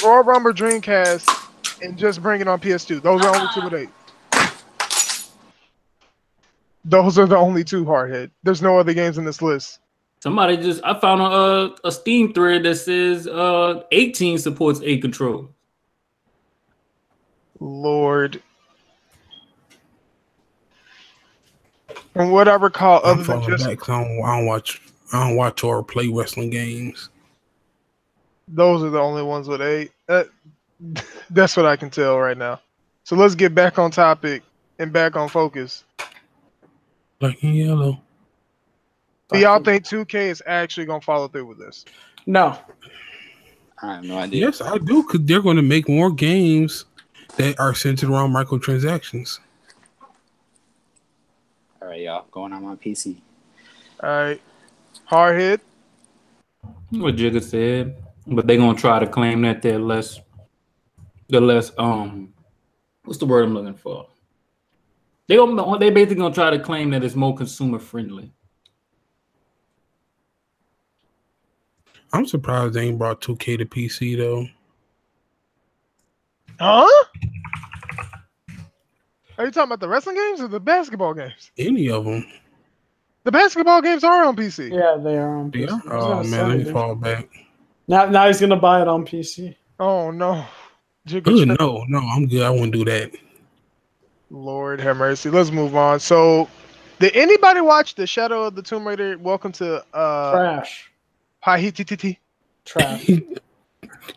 Royal Rumble Dreamcast and Just Bring It on PS2. Those are only 2 with 8. Those are the only 2, Hardhead. There's no other games in this list. I found a Steam thread that says 18 supports 8 controllers. Lord. From what I recall, I'm other than falling just back 'cause I don't watch or play wrestling games. those are the only ones with 8. That's what I can tell right now. So let's get back on topic and back on focus. Black and yellow. Do y'all think 2K is actually going to follow through with this? no. I have no idea. Yes, I do, because they're going to make more games that are centered around microtransactions. All right, y'all. Going on my PC. All right. Hardhead. What Jigga said, but they're gonna try to claim that they're less. What's the word I'm looking for? They basically gonna try to claim that it's more consumer friendly. I'm surprised they ain't brought 2K to PC, though. Huh? Are you talking about the wrestling games or the basketball games? Any of them. The basketball games are on PC. Yeah, they are on PC. Yeah. I was Oh, gonna man, say, let me dude. fall back. Now he's gonna buy it on PC. Oh, no. Good, no, I'm good. I wouldn't do that. Lord have mercy. Let's move on. So, did anybody watch the Shadow of the Tomb Raider? Welcome to Trash. Pahititi. Trash.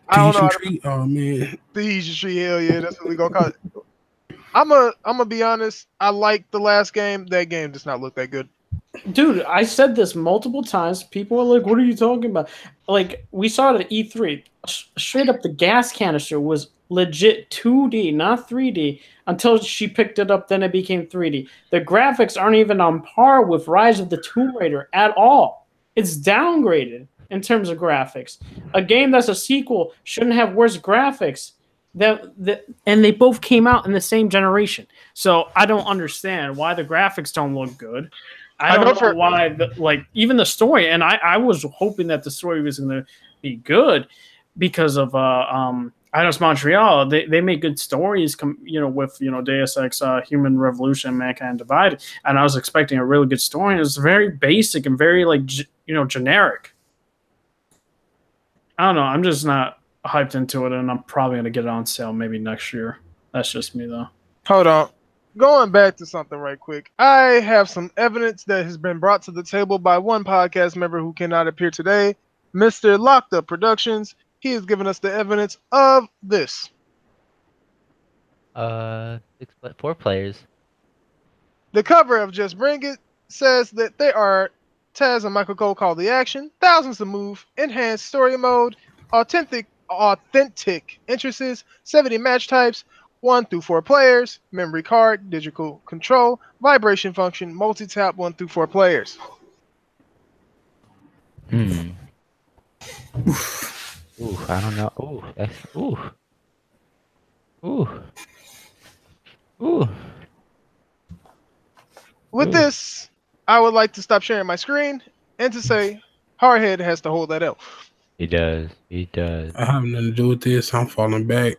I don't know. Treat? Oh, man. The tree, hell yeah, that's what we gonna call it. I'm gonna be honest. I like the last game. That game does not look that good. Dude, I said this multiple times. People are like, what are you talking about? Like, we saw it at E3. Straight up, the gas canister was legit 2D, not 3D, until she picked it up, then it became 3D. The graphics aren't even on par with Rise of the Tomb Raider at all. It's downgraded in terms of graphics. A game that's a sequel shouldn't have worse graphics. and they both came out in the same generation. So I don't understand why the graphics don't look good. I don't know why, even the story. And I was hoping that the story was going to be good because of Eidos Montreal. They make good stories, with Deus Ex, Human Revolution, Mankind Divided, and I was expecting a really good story. And it was very basic and very generic. I don't know. I'm just not hyped into it, and I'm probably going to get it on sale maybe next year. That's just me, though. Hold on. Going back to something right quick. I have some evidence that has been brought to the table by one podcast member who cannot appear today, Mr. Locked Up Productions. He has given us the evidence of this. 4 players. The cover of Just Bring It says that they are Taz and Michael Cole Call the Action, Thousands to Move, Enhanced Story Mode, Authentic Entrances, 70 match types, 1 through 4 players, memory card, digital control, vibration function, multi-tap, 1 through 4 players. Ooh, I don't know. Ooh. With this, I would like to stop sharing my screen and to say Hardhead has to hold that L. He does. I have nothing to do with this. I'm falling back.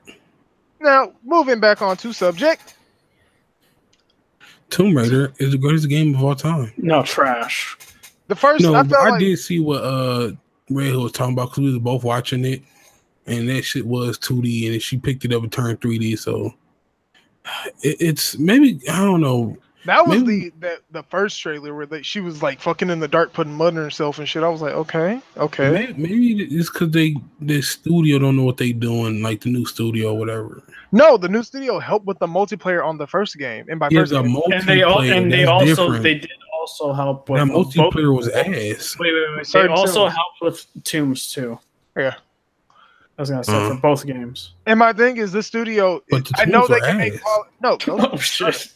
Now, moving back on to subject. Tomb Raider is the greatest game of all time. No, trash. The first, No, I did see what Red Hood was talking about because we was both watching it, and that shit was 2D, and she picked it up and turned 3D. So it's maybe, I don't know. That was the first trailer where she was like fucking in the dark, putting mud on herself and shit. I was like, okay. Maybe it's because the studio don't know what they doing, like the new studio or whatever. No, the new studio helped with the multiplayer on the first game, and by first game, they did also help with that multiplayer was ass. Wait. They also helped with Tombs too. Yeah. I was gonna say for both games. And my thing is, this studio. I know they can make. No. Oh shit!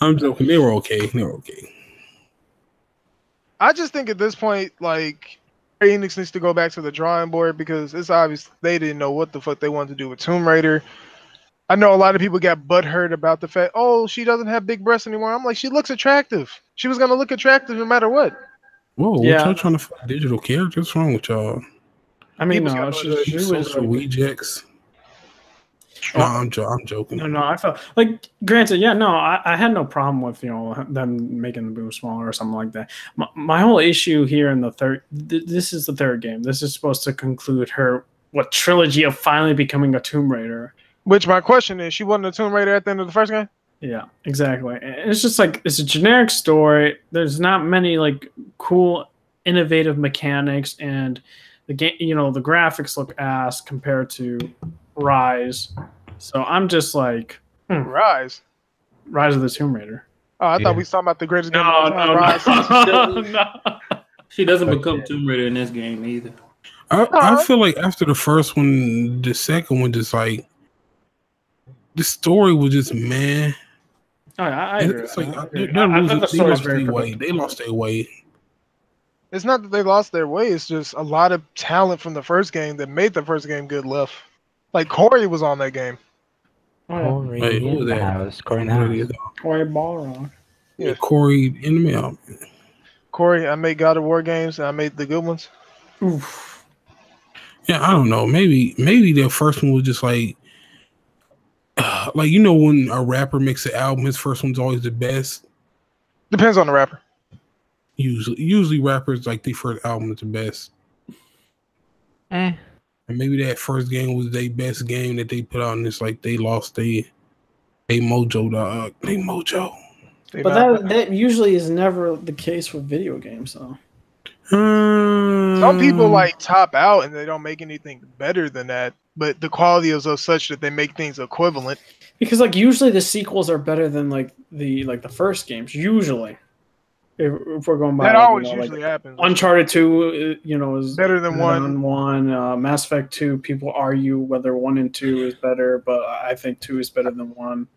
I'm joking. They were okay. I just think at this point, like, Enix needs to go back to the drawing board because it's obvious they didn't know what the fuck they wanted to do with Tomb Raider. I know a lot of people got butthurt about the fact, she doesn't have big breasts anymore. I'm like, she looks attractive. She was gonna look attractive no matter what. Whoa, what y'all trying to find digital characters? What's wrong with y'all? I mean, no, she was rejects. No, I'm joking. No, I felt like, granted, I had no problem with them making the boom smaller or something like that. My whole issue here in the third, this is the third game. This is supposed to conclude her trilogy of finally becoming a Tomb Raider. Which my question is, she wasn't a Tomb Raider at the end of the first game? Yeah, exactly. And it's just like it's a generic story. There's not many like cool, innovative mechanics, and the game, the graphics look ass compared to Rise. So I'm just like, Rise of the Tomb Raider. Oh, I thought we was talking about the greatest game. No. She doesn't become Tomb Raider in this game either. I feel like after the first one, the second one just like the story was just man. Oh, I agree. It's like they lost their way. It's not that they lost their way. It's just a lot of talent from the first game that made the first game good left. Like Corey was on that game. Corey who was that? House. Corey Balrog. Yeah, Corey in the mail. Corey, I made God of War games and I made the good ones. Oof. Yeah, I don't know. Maybe the first one was just like when a rapper makes an album, his first one's always the best. Depends on the rapper. Usually rappers like their first album is the best. And maybe that first game was their best game that they put out, and it's like they lost their mojo, dog. They mojo. But that usually is never the case with video games, though. Some people like top out and they don't make anything better than that, but the quality is of such that they make things equivalent. Because like usually the sequels are better than the first games. Usually, if we're going by that always usually happens. Uncharted 2, is better than 1. Mass Effect 2, people argue whether 1 and 2 is better, but I think 2 is better than 1.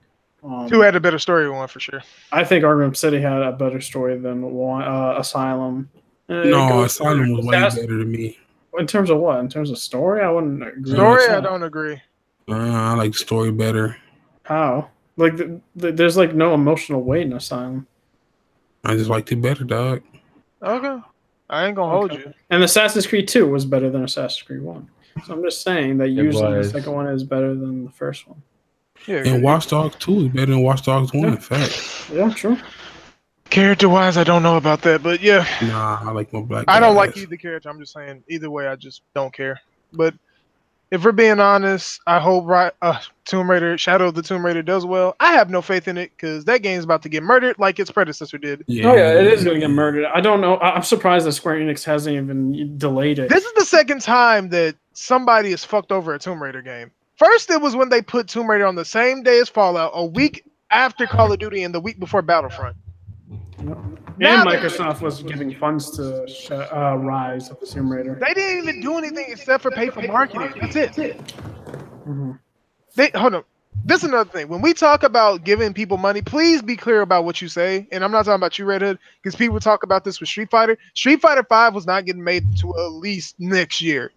2 had a better story than 1 for sure. I think Arkham City had a better story than 1. Asylum. No, Asylum was way better than me. In terms of what? In terms of story, I wouldn't agree. Story, with I that. don't agree. I like the story better. How? Like, there's like no emotional weight in Asylum. I just liked it better, dog. Okay. I ain't gonna hold you. And Assassin's Creed 2 was better than Assassin's Creed 1. So I'm just saying that usually the second one is better than the first one. Yeah, And Watch Dogs 2 is better than Watch Dogs 1, in fact. Yeah, true. Character-wise, I don't know about that, but yeah. Nah, I like my black I don't guys. like either character. I'm just saying, either way, I just don't care. But if we're being honest, I hope Tomb Raider, Shadow of the Tomb Raider does well. I have no faith in it because that game's about to get murdered like its predecessor did. Yeah, it is going to get murdered. I don't know. I'm surprised that Square Enix hasn't even delayed it. This is the second time that somebody has fucked over a Tomb Raider game. First, it was when they put Tomb Raider on the same day as Fallout, a week after Call of Duty and the week before Battlefront. And Microsoft was giving funds to Rise of the Tomb Raider. They didn't even do anything except for pay for marketing. That's it. Mm-hmm. Hold on. This is another thing. When we talk about giving people money, please be clear about what you say. And I'm not talking about you, Red Hood, because people talk about this with Street Fighter. Street Fighter 5 was not getting made to at least next year.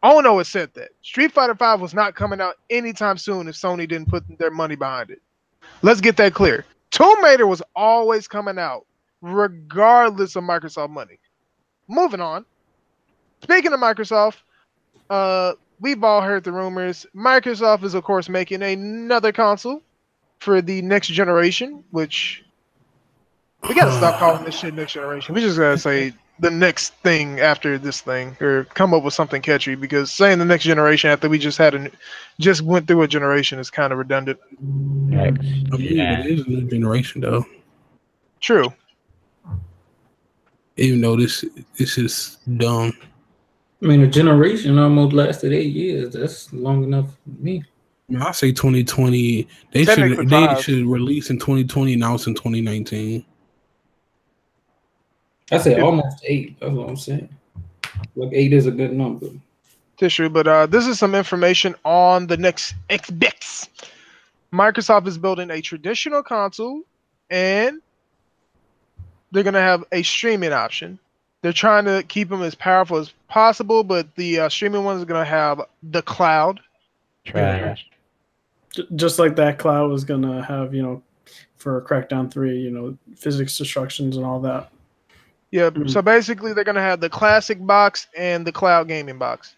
Ono has said that. Street Fighter 5 was not coming out anytime soon if Sony didn't put their money behind it. Let's get that clear. Tomb Raider was always coming out, regardless of Microsoft money. Moving on. Speaking of Microsoft, we've all heard the rumors. Microsoft is, of course, making another console for the next generation, which we gotta stop calling this shit next generation. We just gotta say the next thing after this thing, or come up with something catchy. Because saying the next generation after we just went through a generation is kind of redundant. Yeah, it is a new generation though. True. Even though this is dumb. I mean, a generation almost lasted 8 years. That's long enough for me. I say 2020. They should release in 2020. Now it's in 2019. I said almost 8. That's what I'm saying. Like 8 is a good number. That's true, but this is some information on the next Xbox. Microsoft is building a traditional console, and they're going to have a streaming option. They're trying to keep them as powerful as possible, but the streaming ones are going to have the cloud. Trash. Just like that cloud was going to have, for Crackdown 3, physics destructions and all that. Yeah, so basically they're going to have the classic box and the cloud gaming box.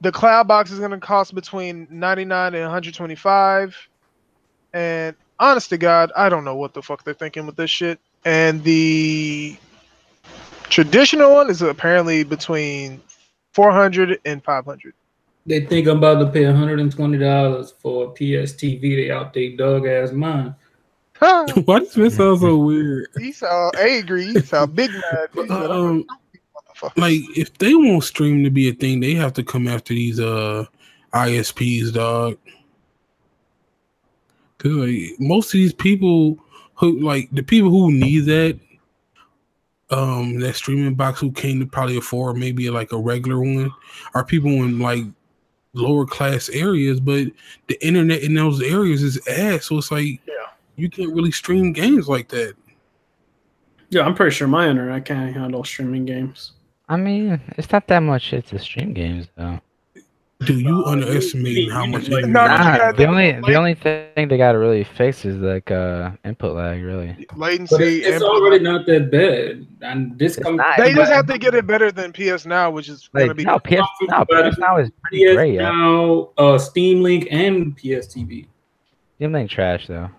The cloud box is going to cost between $99 and $125. And honest to God, I don't know what the fuck they're thinking with this shit. And the traditional one is apparently between $400 and $500. They think I'm about to pay $120 for a PS TV. They out they dog ass mind. Why does this sound so weird? He sound angry. He sound big mad. Like if they want stream to be a thing, they have to come after these ISPs, dog. Cause like most of these people who the people who need that streaming box who can't probably afford maybe like a regular one are people in like lower class areas, but the internet in those areas is ass. So it's like you can't really stream games like that. Yeah, I'm pretty sure my internet can't handle streaming games. I mean, it's not that much shit to stream games though. Do you underestimate how much? The only thing they gotta really fix is like input lag, really. Latency. But it's already not that bad, and this comes. They just have to get it better than PS Now, which is like, gonna be. PS Now is pretty great. Now, Steam Link and PS TV. Steam Link trash though.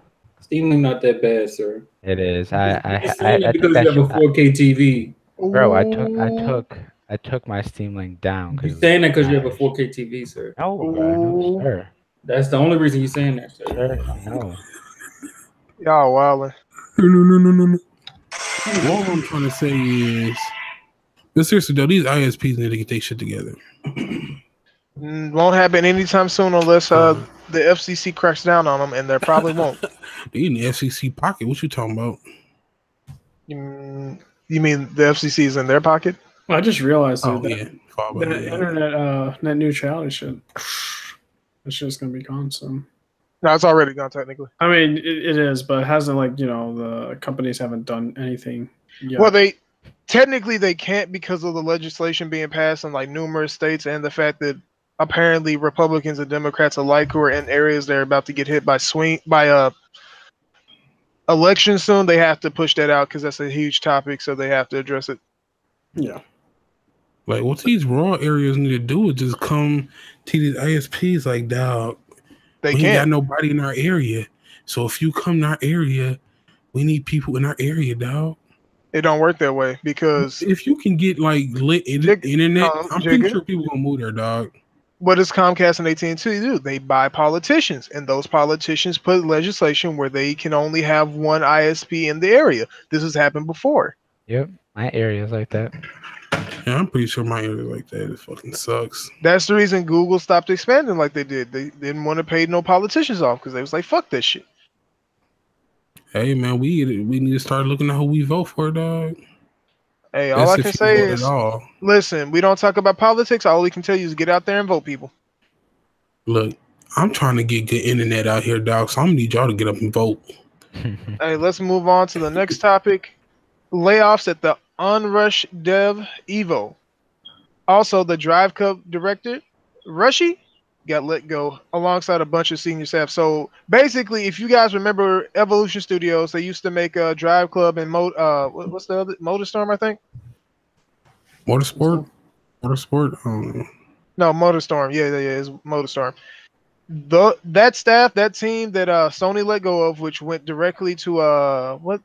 Steam Link not that bad, sir. It is. I because you have a 4K TV. Bro, I took my Steam Link down. You're saying that because you have a 4K TV, sir. No, bro, no, sir. That's the only reason you're saying that, sir. No. Y'all wildin'. No. What I'm trying to say is, but seriously though, these ISPs need to get their shit together. Won't happen anytime soon unless the FCC cracks down on them, and there probably won't. They in the FCC pocket. What you talking about? You mean the FCC is in their pocket? Well, I just realized that internet net neutrality shit. It's just gonna be gone soon. No, it's already gone technically. I mean, it is, but it hasn't the companies haven't done anything yet. Well, they technically they can't because of the legislation being passed in like numerous states and the fact that apparently Republicans and Democrats alike who are in areas that are about to get hit by election soon, they have to push that out because that's a huge topic, so they have to address it. Yeah. Like, what these raw areas need to do is just come to these ISPs like, dog, They we ain't got can't. nobody in our area. So if you come in our area, we need people in our area, dog. It don't work that way because If you can get like lit internet, I'm pretty Jigga, sure people gonna move there, dog. what does Comcast and AT&T do? They buy politicians, and those politicians put legislation where they can only have one ISP in the area. This has happened before. Yep, my area's like that. Yeah, I'm pretty sure my area like that. It fucking sucks. That's the reason Google stopped expanding like they did. They didn't want to pay no politicians off because they was like, fuck this shit. Hey man, we need to start looking at who we vote for, dog. Hey, all I can say is, all. listen, we don't talk about politics. All we can tell you is get out there and vote, people. Look, I'm trying to get good internet out here, dog, so I'm gonna need y'all to get up and vote. Hey, let's move on to the next topic. Layoffs at the Onrush Dev Evo. Also, the Drive Cup director, Rushy, got let go alongside a bunch of senior staff. So basically, if you guys remember Evolution Studios, they used to make a Drive Club and what's the other MotorStorm, I think. Motorsport. No, MotorStorm. Yeah, it's MotorStorm. That staff, that team that Sony let go of, which went directly to what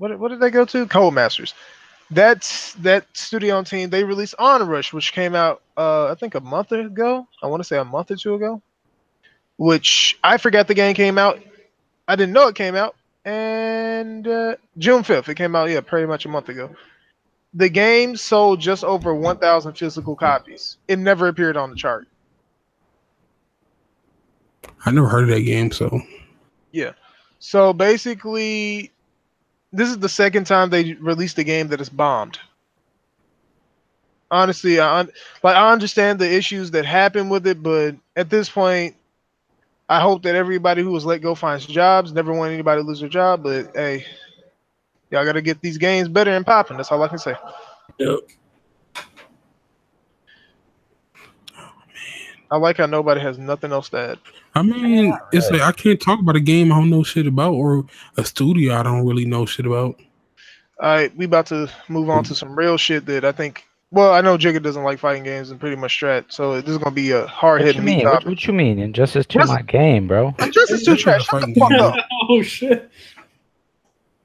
did they go to? Codemasters. That studio team, they released Onrush, which came out I think a month ago. I want to say a month or two ago. Which I forgot the game came out. I didn't know it came out. And June 5th, it came out, yeah, pretty much a month ago. The game sold just over 1,000 physical copies. It never appeared on the chart. I never heard of that game, so yeah. So basically, this is the second time they released a game that is bombed. Honestly, I understand the issues that happen with it, but at this point, I hope that everybody who was let go finds jobs. Never want anybody to lose their job, but hey, y'all got to get these games better and popping. That's all I can say. Yep. I like how nobody has nothing else to add. I mean, it's like I can't talk about a game I don't know shit about or a studio I don't really know shit about. All right, we about to move on to some real shit that I think. Well, I know Jigga doesn't like fighting games and pretty much strat, so this is gonna be a hard hitting meat topic. What you mean? Injustice 2 my game, bro. Injustice 2 trash. Shut the fuck up. Oh shit.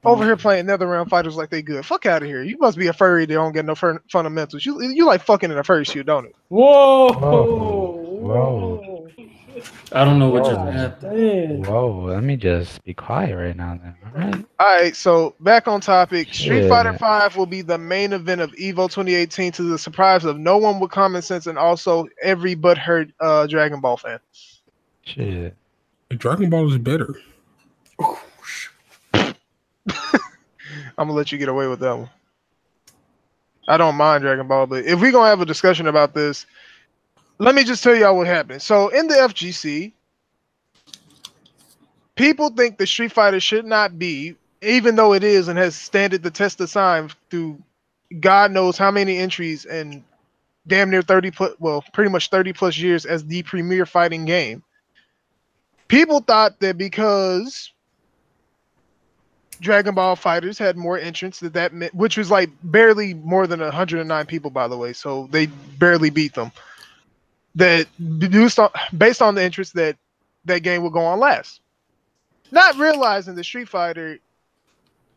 Over here playing NetherRealm fighters like they good. Fuck out of here. You must be a furry that don't get no fundamentals. You like fucking in a furry suit, don't it? Whoa. I don't know what just happened. Whoa, let me just be quiet right now then. All right, so back on topic. Street Fighter V will be the main event of EVO 2018 to the surprise of no one with common sense and also every butthurt Dragon Ball fan. Shit. Dragon Ball is better. I'm gonna let you get away with that one. I don't mind Dragon Ball, but if we're gonna have a discussion about this, let me just tell y'all what happened. So in the FGC, people think the Street Fighter should not be, even though it is and has standed the test of time through God knows how many entries and damn near 30 plus, well, pretty much 30 plus years as the premier fighting game. People thought that because Dragon Ball Fighters had more entrants that meant, which was like barely more than 109 people, by the way, so they barely beat them. That based on the interest that game would go on last. Not realizing that Street Fighter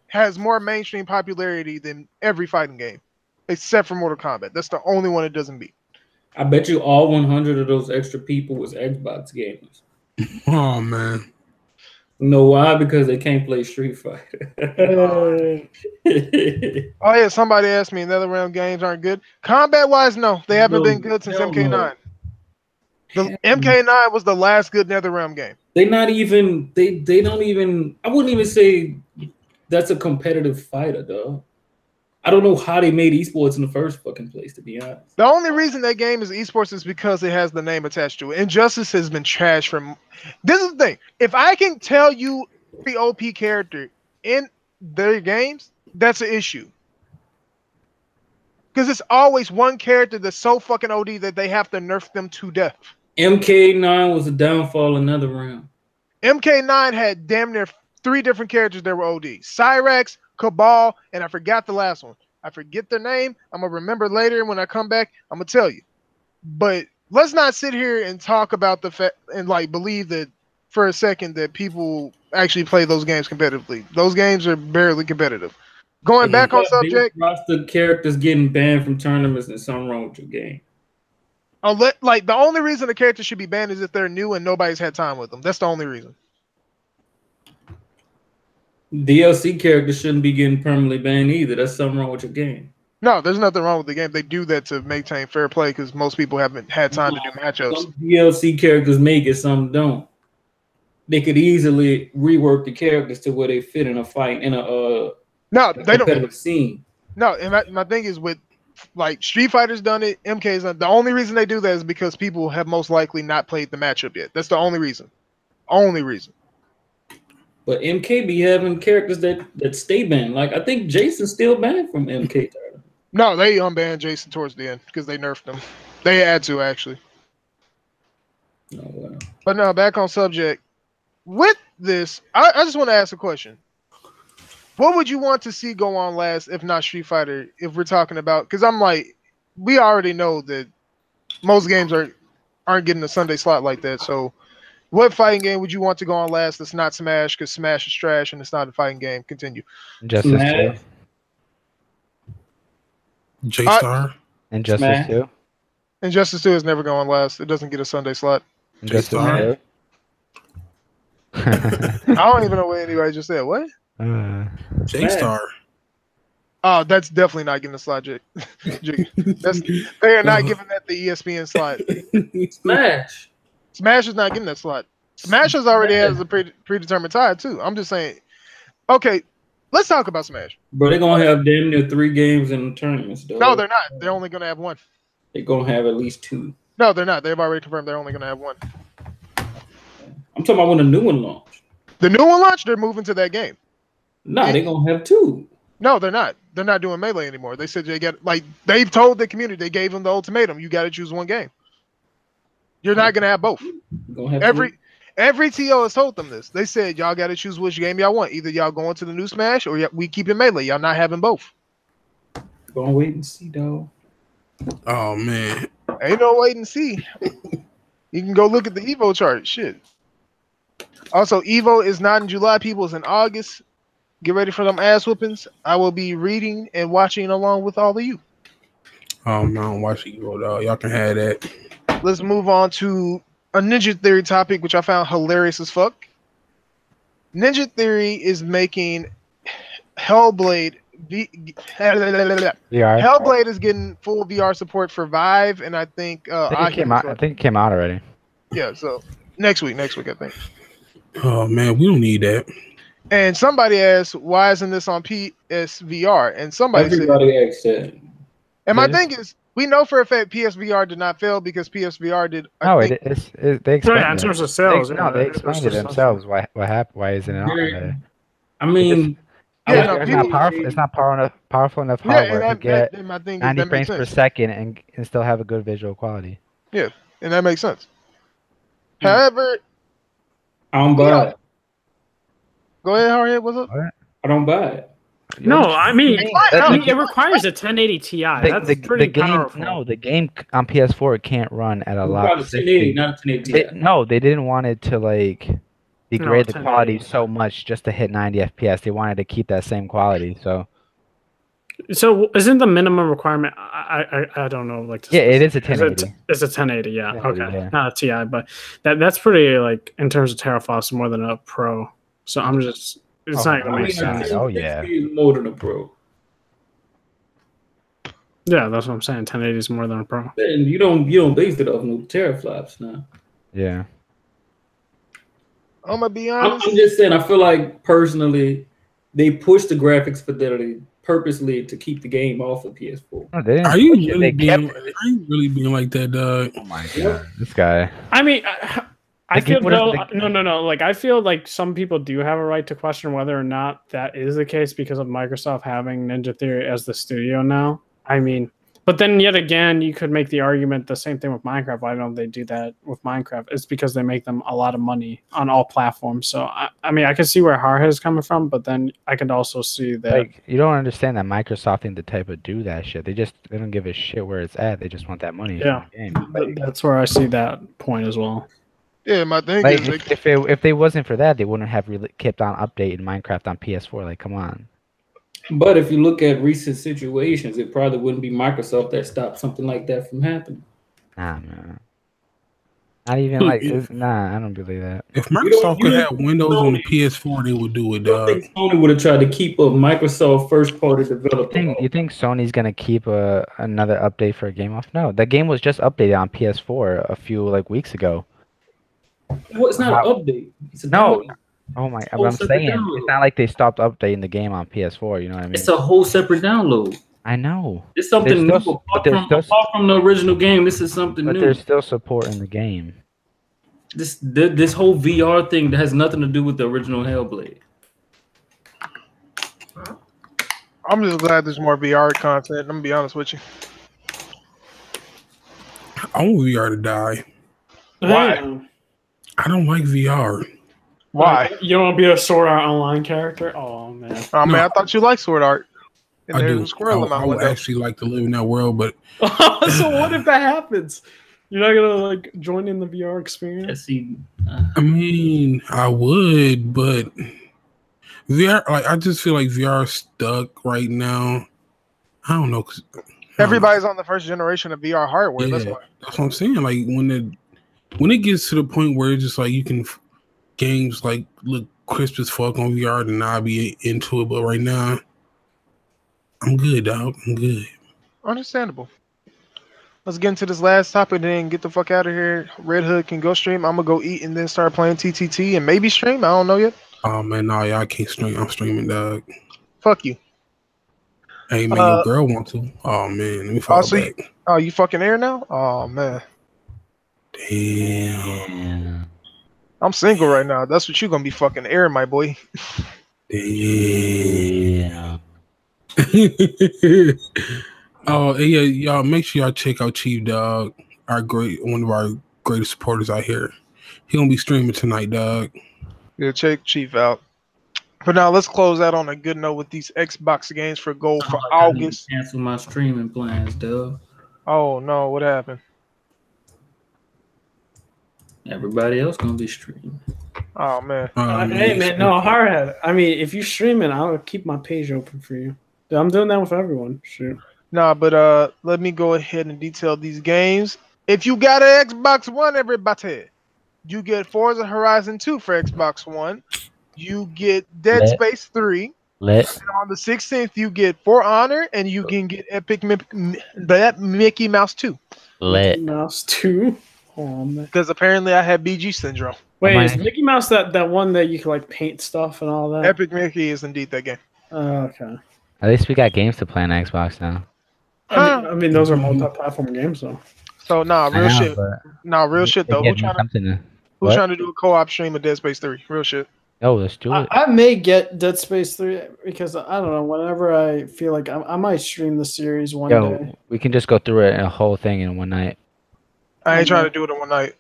has more mainstream popularity than every fighting game, except for Mortal Kombat. That's the only one it doesn't beat. I bet you all 100 of those extra people was Xbox gamers. Oh man. You know why? Because they can't play Street Fighter. Oh yeah, somebody asked me NetherRealm games aren't good. Combat wise, no, they haven't been good since MK9. No. The MK9 was the last good NetherRealm game. They not even they don't even. I wouldn't even say that's a competitive fighter, though. I don't know how they made esports in the first fucking place, to be honest. The only reason that game is esports is because it has the name attached to it. Injustice has been trashed from. This is the thing. If I can tell you the OP character in their games, that's an issue. Because it's always one character that's so fucking OD that they have to nerf them to death. MK9 was a downfall another round. MK9 had damn near 3 different characters that were OD. Cyrax, Cabal, and I forgot the last one. I forget their name. I'm going to remember later when I come back. I'm going to tell you. But let's not sit here and talk about the fact and like believe that for a second that people actually play those games competitively. Those games are barely competitive. Going back on subject, roster characters getting banned from tournaments and something wrong with your game. Like the only reason a character should be banned is if they're new and nobody's had time with them. That's the only reason. DLC characters shouldn't be getting permanently banned either. That's something wrong with your game. No, there's nothing wrong with the game. They do that to maintain fair play because most people haven't had time to do matchups. Some DLC characters make it, some don't. They could easily rework the characters to where they fit in a fight in a competitive scene. No, and my thing is with like Street Fighter's done it, MK's done. The only reason they do that is because people have most likely not played the matchup yet. That's the only reason. Only reason. But MK be having characters that stay banned. Like I think Jason's still banned from MK. No, they unbanned Jason towards the end because they nerfed him. They had to actually. Oh, wow. But no, back on subject. With this, I just want to ask a question. What would you want to see go on last, if not Street Fighter, if we're talking about... Because I'm like, we already know that most games aren't getting a Sunday slot like that. So what fighting game would you want to go on last that's not Smash, because Smash is trash and it's not a fighting game? Continue. Injustice 2. J-Star. Injustice 2. Injustice 2 is never going last. It doesn't get a Sunday slot. Injustice 2. I don't even know what anybody just said. What? J-Star. Oh, that's definitely not getting a slot, Jake. They are not giving that the ESPN slot. Smash. Smash is not getting that slot. Smash has already has a predetermined tie too. I'm just saying. Okay, let's talk about Smash. Bro, they're gonna have damn near 3 games in the tournaments, though. No, they're not. They're only gonna have 1. They're gonna have at least 2. No, they're not. They've already confirmed they're only gonna have 1. I'm talking about when the new one launched. The new one launched, they're moving to that game. Nah, they're gonna have 2. No, they're not. They're not doing Melee anymore. They said they got they've told the community, they gave them the ultimatum. You got to choose one game. You're not gonna have both. Have every TO has told them this. They said y'all got to choose which game y'all want. Either y'all going to the new Smash or we keep it Melee. Y'all not having both. Gonna wait and see, though. Oh man, ain't no wait and see. You can go look at the Evo chart. Shit. Also, Evo is not in July. People, it's in August. Get ready for them ass whoopings. I will be reading and watching along with all of you. I don't watch Evo, dog. Y'all can have that. Let's move on to a Ninja Theory topic, which I found hilarious as fuck. Ninja Theory is making Hellblade VR. Hellblade is getting full VR support for Vive, and I think I think it came out already. Yeah, so next week, I think. Oh man, we don't need that. And somebody asked, why isn't this on PSVR? And somebody asked that. And my thing is, we know for a fact PSVR did not fail because PSVR did. They explained in terms of sales. They explained it themselves. What happened? Why isn't it on there? I mean, it's not powerful enough hardware to get 90 frames per second and still have a good visual quality. Yeah, and that makes sense. However, I don't buy it. Go ahead, Harriet. What's up? I don't buy it. No, I mean, it requires a 1080 Ti. That's pretty powerful. No, the game on PS4 can't run at a lot. 1080, not a 1080 Ti. No, they didn't want it to degrade the quality so much just to hit 90 FPS. They wanted to keep that same quality. So isn't the minimum requirement? I don't know. It is a 1080. It's a 1080. Yeah. 1080, okay. Yeah. Not a Ti, but that's pretty in terms of teraflops more than a Pro. So I'm just. It's not gonna make sense. Oh yeah. More than a Pro. Yeah, that's what I'm saying. 1080 is more than a Pro. And you don't base it off no teraflops now. Yeah. I'm gonna be honest. I'm just saying. I feel like personally, they pushed the graphics fidelity purposely to keep the game off of PS4. Are you really being like that, dog? Oh my god, this guy. I mean. I feel no. I feel like some people do have a right to question whether or not that is the case because of Microsoft having Ninja Theory as the studio now. I mean, But then yet again, you could make the argument the same thing with Minecraft. Why don't they do that with Minecraft? It's because they make them a lot of money on all platforms. So I mean, I can see where Hardhead is coming from, but then I could also see that like you don't understand that Microsoft ain't the type of do that shit. They don't give a shit where it's at. They just want that money from the game. Like, that's where I see that point as well. Yeah, my thing like, is if they wasn't for that, they wouldn't have kept on updating Minecraft on PS4. Like, come on. But if you look at recent situations, it probably wouldn't be Microsoft that stopped something like that from happening. Nah, man. Not even like, nah, I don't believe that. If Microsoft could have Windows on the PS4, they would do it, dog. I think Sony would have tried to keep a Microsoft first-party developer. You think Sony's gonna keep another update for a game off? No, that game was just updated on PS4 a few weeks ago. Well, it's not an update. It's a no. Oh my! I'm saying it's not like they stopped updating the game on PS4. You know what I mean? It's a whole separate download. I know. It's something new. Apart from the original game, this is something new. But there's still support in the game. This whole VR thing that has nothing to do with the original Hellblade. I'm just glad there's more VR content. I'm gonna be honest with you. I want VR to die. Why? I don't like VR. Why? You don't want to be a Sword Art Online character? Oh man. Oh man, I thought you liked Sword Art. And I there's do. a squirrel in my I would window. actually like to live in that world, but so what if that happens? You're not gonna join in the VR experience? I mean, I would, but VR, I just feel like VR is stuck right now. I don't know. Everybody's on the first generation of VR hardware. Yeah, that's why. That's what I'm saying. Like when it gets to the point where it's just like you can games look crisp as fuck on VR, then I'll be into it. But right now, I'm good, dog. I'm good. Understandable. Let's get into this last topic, then get the fuck out of here. Red Hood can go stream. I'm gonna go eat and then start playing TTT and maybe stream. I don't know yet. Oh man, no, I can't stream. I'm streaming, dog. Fuck you. Hey man, your girl want to. Oh man, let me follow back. You fucking air now? Oh man. Damn. I'm single right now. That's what you gonna be fucking air, my boy. Damn. Oh yeah, y'all make sure y'all check out Chief Dog, one of our greatest supporters out here. He gonna be streaming tonight, dog. Yeah, check Chief out. But now let's close out on a good note with these Xbox games for gold for August. Cancel my streaming plans, dog. Oh no, what happened? Everybody else gonna be streaming. Oh man. Hey man, no hardhead. I mean, if you streaming, I'll keep my page open for you. I'm doing that with everyone. Shoot. Nah, but let me go ahead and detail these games. If you got an Xbox One, everybody, you get Forza Horizon 2 for Xbox One. You get Dead Space 3. And on the 16th, you get For Honor, and you can get Mickey Mouse 2. Mickey Mouse 2? Oh, man. Because apparently I had BG syndrome. Wait, is Mickey Mouse that one that you can paint stuff and all that? Epic Mickey is indeed that game. Okay. At least we got games to play on Xbox now. I mean, those are multi-platform games, though. So real shit. Real shit though. Who's trying to do a co-op stream of Dead Space 3? Real shit. Oh, let's do it. I may get Dead Space 3 because I don't know. Whenever I feel like I might stream the series one day. We can just go through it a whole thing in one night. I ain't trying to do it in one night.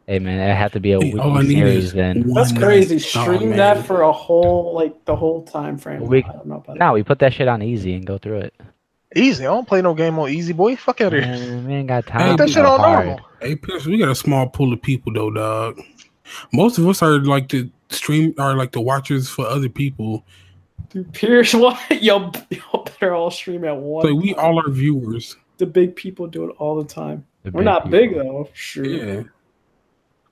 Hey man, it had to be a weekly series then. That's crazy. Stream that for a whole the whole time frame. I don't know about that. We put that shit on easy and go through it. Easy? I don't play no game on easy, boy. Fuck out of here. We ain't got time. Put that shit on normal. Hey, Pierce, we got a small pool of people though, dog. Most of us are the stream, are the watchers for other people. Dude, Pierce, what? Y'all better all stream at once. So we all are viewers. The big people do it all the time. We're not big though. Sure. Yeah.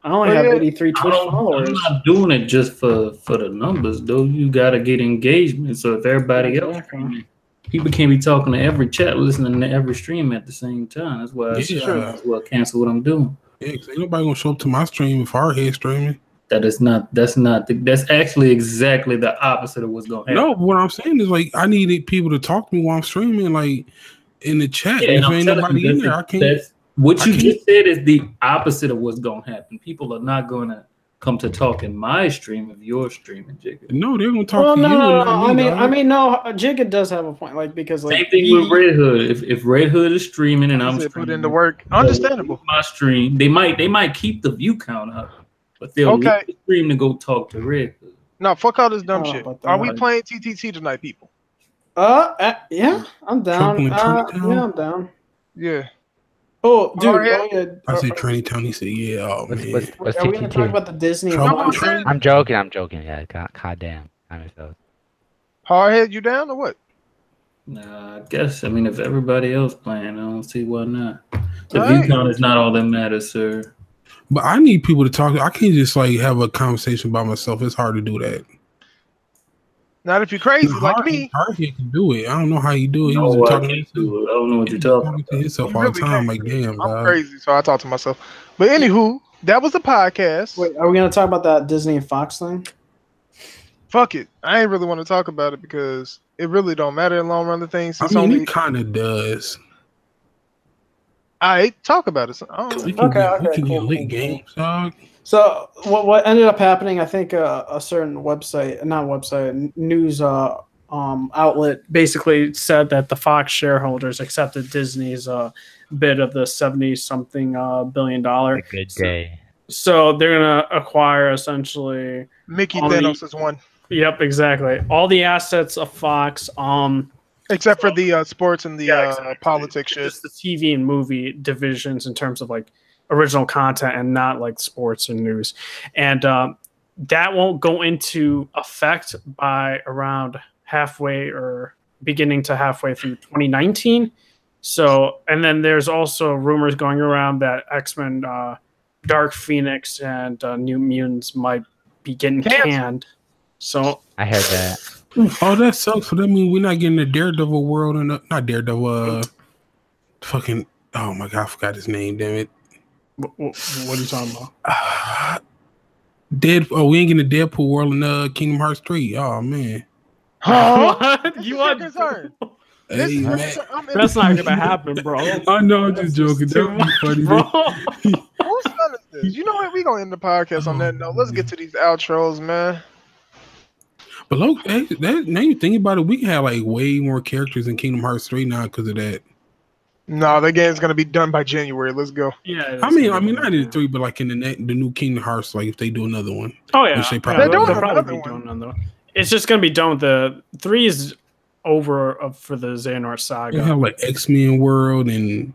I only have 83 Twitch followers. I'm not doing it just for the numbers, though. You gotta get engagement. So if everybody else, people can't be talking to every chat, listening to every stream at the same time. That's why I cancel what I'm doing. Yeah, because ain't nobody gonna show up to my stream if our head streaming. That's actually exactly the opposite of what's going to happen. No, what I'm saying is I needed people to talk to me while I'm streaming, in the chat. Yeah, if ain't nobody in there, I can't. What you just said is the opposite of what's going to happen. People are not going to come to talk in my stream if you're streaming, Jigga. No, they're gonna talk to you. No. No. Jigga does have a point, like because like same thing with Red Hood. If Red Hood is streaming and I'm streaming, put in the work, understandable. My stream, they might keep the view count up, but they'll leave the stream to go talk to Red Hood. No, fuck all this dumb shit. Are we playing TTT tonight, people? Yeah, I'm down. Yeah, I'm down. Yeah. Oh, dude. I said Trinity Town. He said, "Yeah." Oh man. What's are we gonna talk about the Disney? I'm joking. Yeah, god damn. Hardhead, you down or what? Nah, I guess. I mean, if everybody else playing, I don't see why not. The view count is not all that matters, sir. But I need people to talk. I can't just like have a conversation by myself. It's hard to do that. Not if you're crazy like me. Hardhead can do it. I don't know how you do it. I don't know what you're talking to himself all the time. Like, damn, I'm crazy, so I talk to myself. But anywho, that was the podcast. Wait, are we gonna talk about that Disney and Fox thing? Fuck it. I ain't really want to talk about it because it really don't matter in the long run of things. It kind of does. I talk about it. We can get lit games, dog. So what ended up happening? I think a certain news outlet basically said that the Fox shareholders accepted Disney's bid of the $70-something billion. A good day. So they're gonna acquire essentially Mickey Thanos is one. Yep, exactly. All the assets of Fox, except for the sports and the politics shit. Just the TV and movie divisions in terms of like original content and not like sports and news. And that won't go into effect by around halfway or beginning to halfway through 2019. So, and then there's also rumors going around that X-Men, Dark Phoenix, and New Mutants might be getting canned. So I heard that. Oh, that sucks. So that means we're not getting the Daredevil world and not Daredevil. Fucking. Oh my god, I forgot his name. Damn it. What are you talking about? We ain't getting the Deadpool world in Kingdom Hearts 3. Oh man. What? You are concerned? Hey, man. That's not gonna happen, bro. I know, I'm just joking. That would be funny. Whose son is this? You know what? We gonna end the podcast on that note. Let's get to these outros, man. But look, now you think about it, we can have like way more characters in Kingdom Hearts 3 now because of that. No, that game's gonna be done by January. Let's go. Yeah. I mean, not in 3, but like in the new Kingdom Hearts, like if they do another one. Oh yeah, they probably be doing another one. It's just gonna be done with the 3 is over for the Xehanort Saga. They have like X-Men World and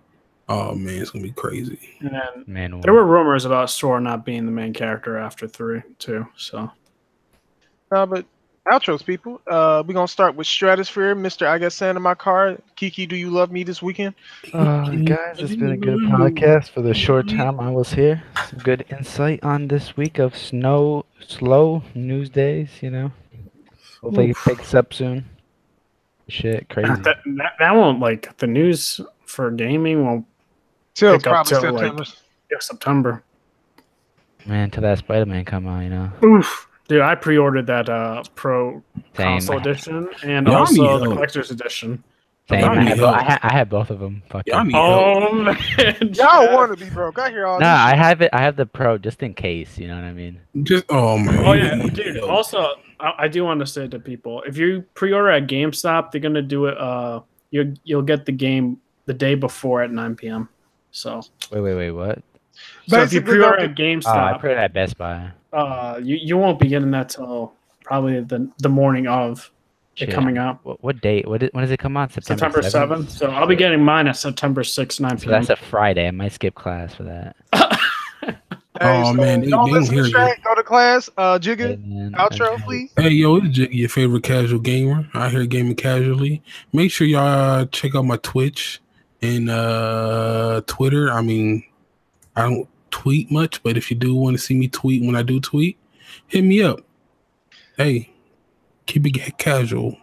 oh man, it's gonna be crazy. And then there were rumors about Sora not being the main character after 3 too. So, but outros, people. We're gonna start with Stratosphere, Mr. I Got Sand in My Car. Kiki, do you love me this weekend? Guys, it's been a good podcast for the short time I was here. Some good insight on this week of slow news days, you know. Hopefully it picks up soon. Shit, crazy. That won't, like, the news for gaming won't pick up till September. Like, September. Man, till that Spider-Man come out, you know. Oof. Dude, I pre-ordered that Pro Console Edition and also the Collector's Edition. Same. I have both of them. Fuck man. Y'all want to be broke. I hear all this. I have it. I have the Pro just in case. You know what I mean? Just man. Oh yeah, dude. Also, I do want to say to people, if you pre-order at GameStop, they're gonna do it. You'll get the game the day before at 9 p.m. So wait, what? So if you pre-order at GameStop, I pre-ordered at Best Buy. You won't be getting that till probably the morning of it coming out. What date? When does it come out? September 7th. So I'll be getting mine at September 6th, 9 p.m. So that's a Friday. I might skip class for that. Man, don't listen to Shaq. Go to class. Jigga, outro, please. Hey, yo, it's Jigga, your favorite casual gamer. Out here gaming casually. Make sure y'all check out my Twitch and Twitter. I mean, I don't tweet much, but if you do want to see me tweet when I do tweet, hit me up. Hey, keep it casual.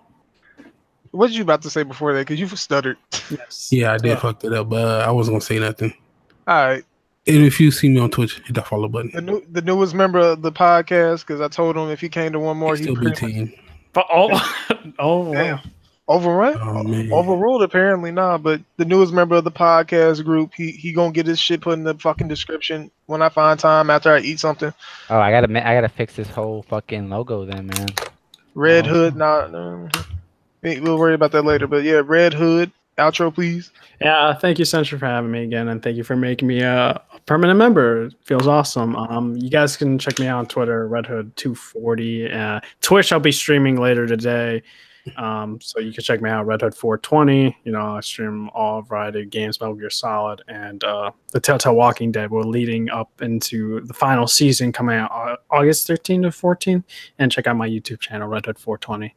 What did you about to say before that? Because you stuttered. Yes. Yeah, I did fuck it up, but I wasn't gonna say nothing. All right. And if you see me on Twitch, hit that follow button. The newest member of the podcast, because I told him if he came to one more, he'd still be team. Wow. Overrun? Oh man. Overruled apparently not, but the newest member of the podcast group, he gonna get his shit put in the fucking description when I find time after I eat something. Oh, I gotta fix this whole fucking logo then, man. Red Awesome. Hood, we'll worry about that later. But yeah, Red Hood, outro please. Yeah, thank you, Central, for having me again, and thank you for making me a permanent member. It feels awesome. You guys can check me out on Twitter, RedHood240. Twitch, I'll be streaming later today. So you can check me out, RedHood420. You know, I stream all variety of games, Metal Gear Solid, and the Telltale Walking Dead. We're leading up into the final season coming out August 13th to 14th. And check out my YouTube channel, RedHood420.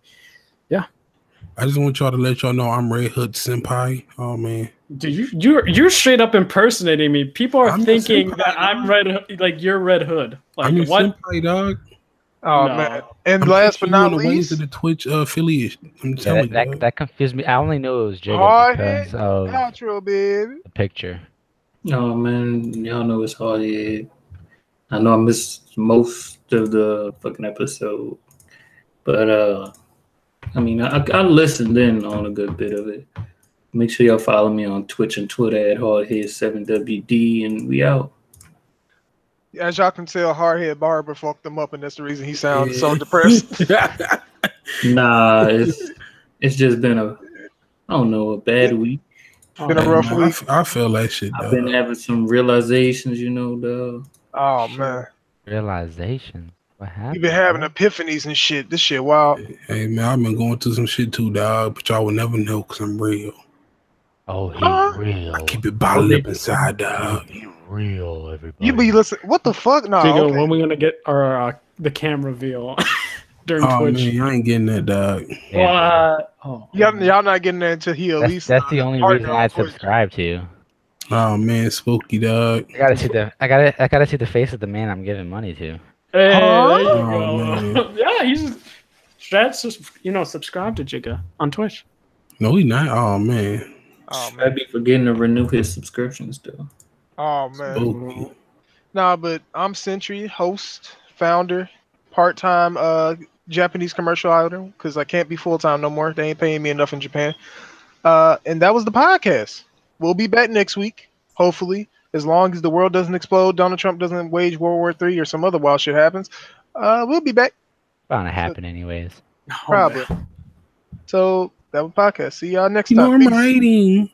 Yeah. I just want y'all to let y'all know I'm Red Hood Senpai. Oh man. Dude, you're straight up impersonating me. People are I'm thinking senpai, that I'm Red Hood, like you're Red Hood. Like I'm your what? senpai, dog. Oh No. man. And I'm last but teaching you not on the ways least, of the Twitch affiliate. I'm Yeah, telling you. dog. that confused me. I only knew it was Jacob hard because hit of outro, baby. the picture. Oh man, y'all know it's hard. Yeah. I know I missed most of the fucking episode, but I mean, I listened in on a good bit of it. Make sure y'all follow me on Twitch and Twitter at hardhead7wd, and we out. As y'all can tell, Hardhead Barber fucked them up, and that's the reason he sounds so depressed. Nah, it's just been a bad week. Been a rough week. I feel that shit, I've dog. been having some realizations, dog. Oh man, Realization. What happened? you been having epiphanies and shit. This shit wild. Hey man, I've been going through some shit too, dog. But y'all will never know because I'm real. Oh, he real. I keep it bottled up inside, dog. He real, everybody. You be listen. What the fuck? No. Jacob, Okay. when we gonna get our the cam reveal during Oh Twitch? man, I ain't getting that, dog. Yeah, What? Oh, Y'all not getting there until he at least. that's the only partner reason on I Twitch. subscribe to you. Oh man, spooky, dog. I gotta see the face of the man I'm giving money to. Hey, there you Oh, go. Yeah, he's Strat's just subscribe to Jigga on Twitch. No, he not. Oh man, Oh I'd man. be forgetting to renew his subscriptions, though. Oh man. spooky. Nah, but I'm Sentry, host, founder, part-time Japanese commercial idol, because I can't be full-time no more. They ain't paying me enough in Japan. And that was the podcast. We'll be back next week, hopefully. As long as the world doesn't explode, Donald Trump doesn't wage World War III or some other wild shit happens. We'll be back. Bound to happen anyways. Oh, Probably. So that was podcast. See y'all next You know time. I'm Peace. writing.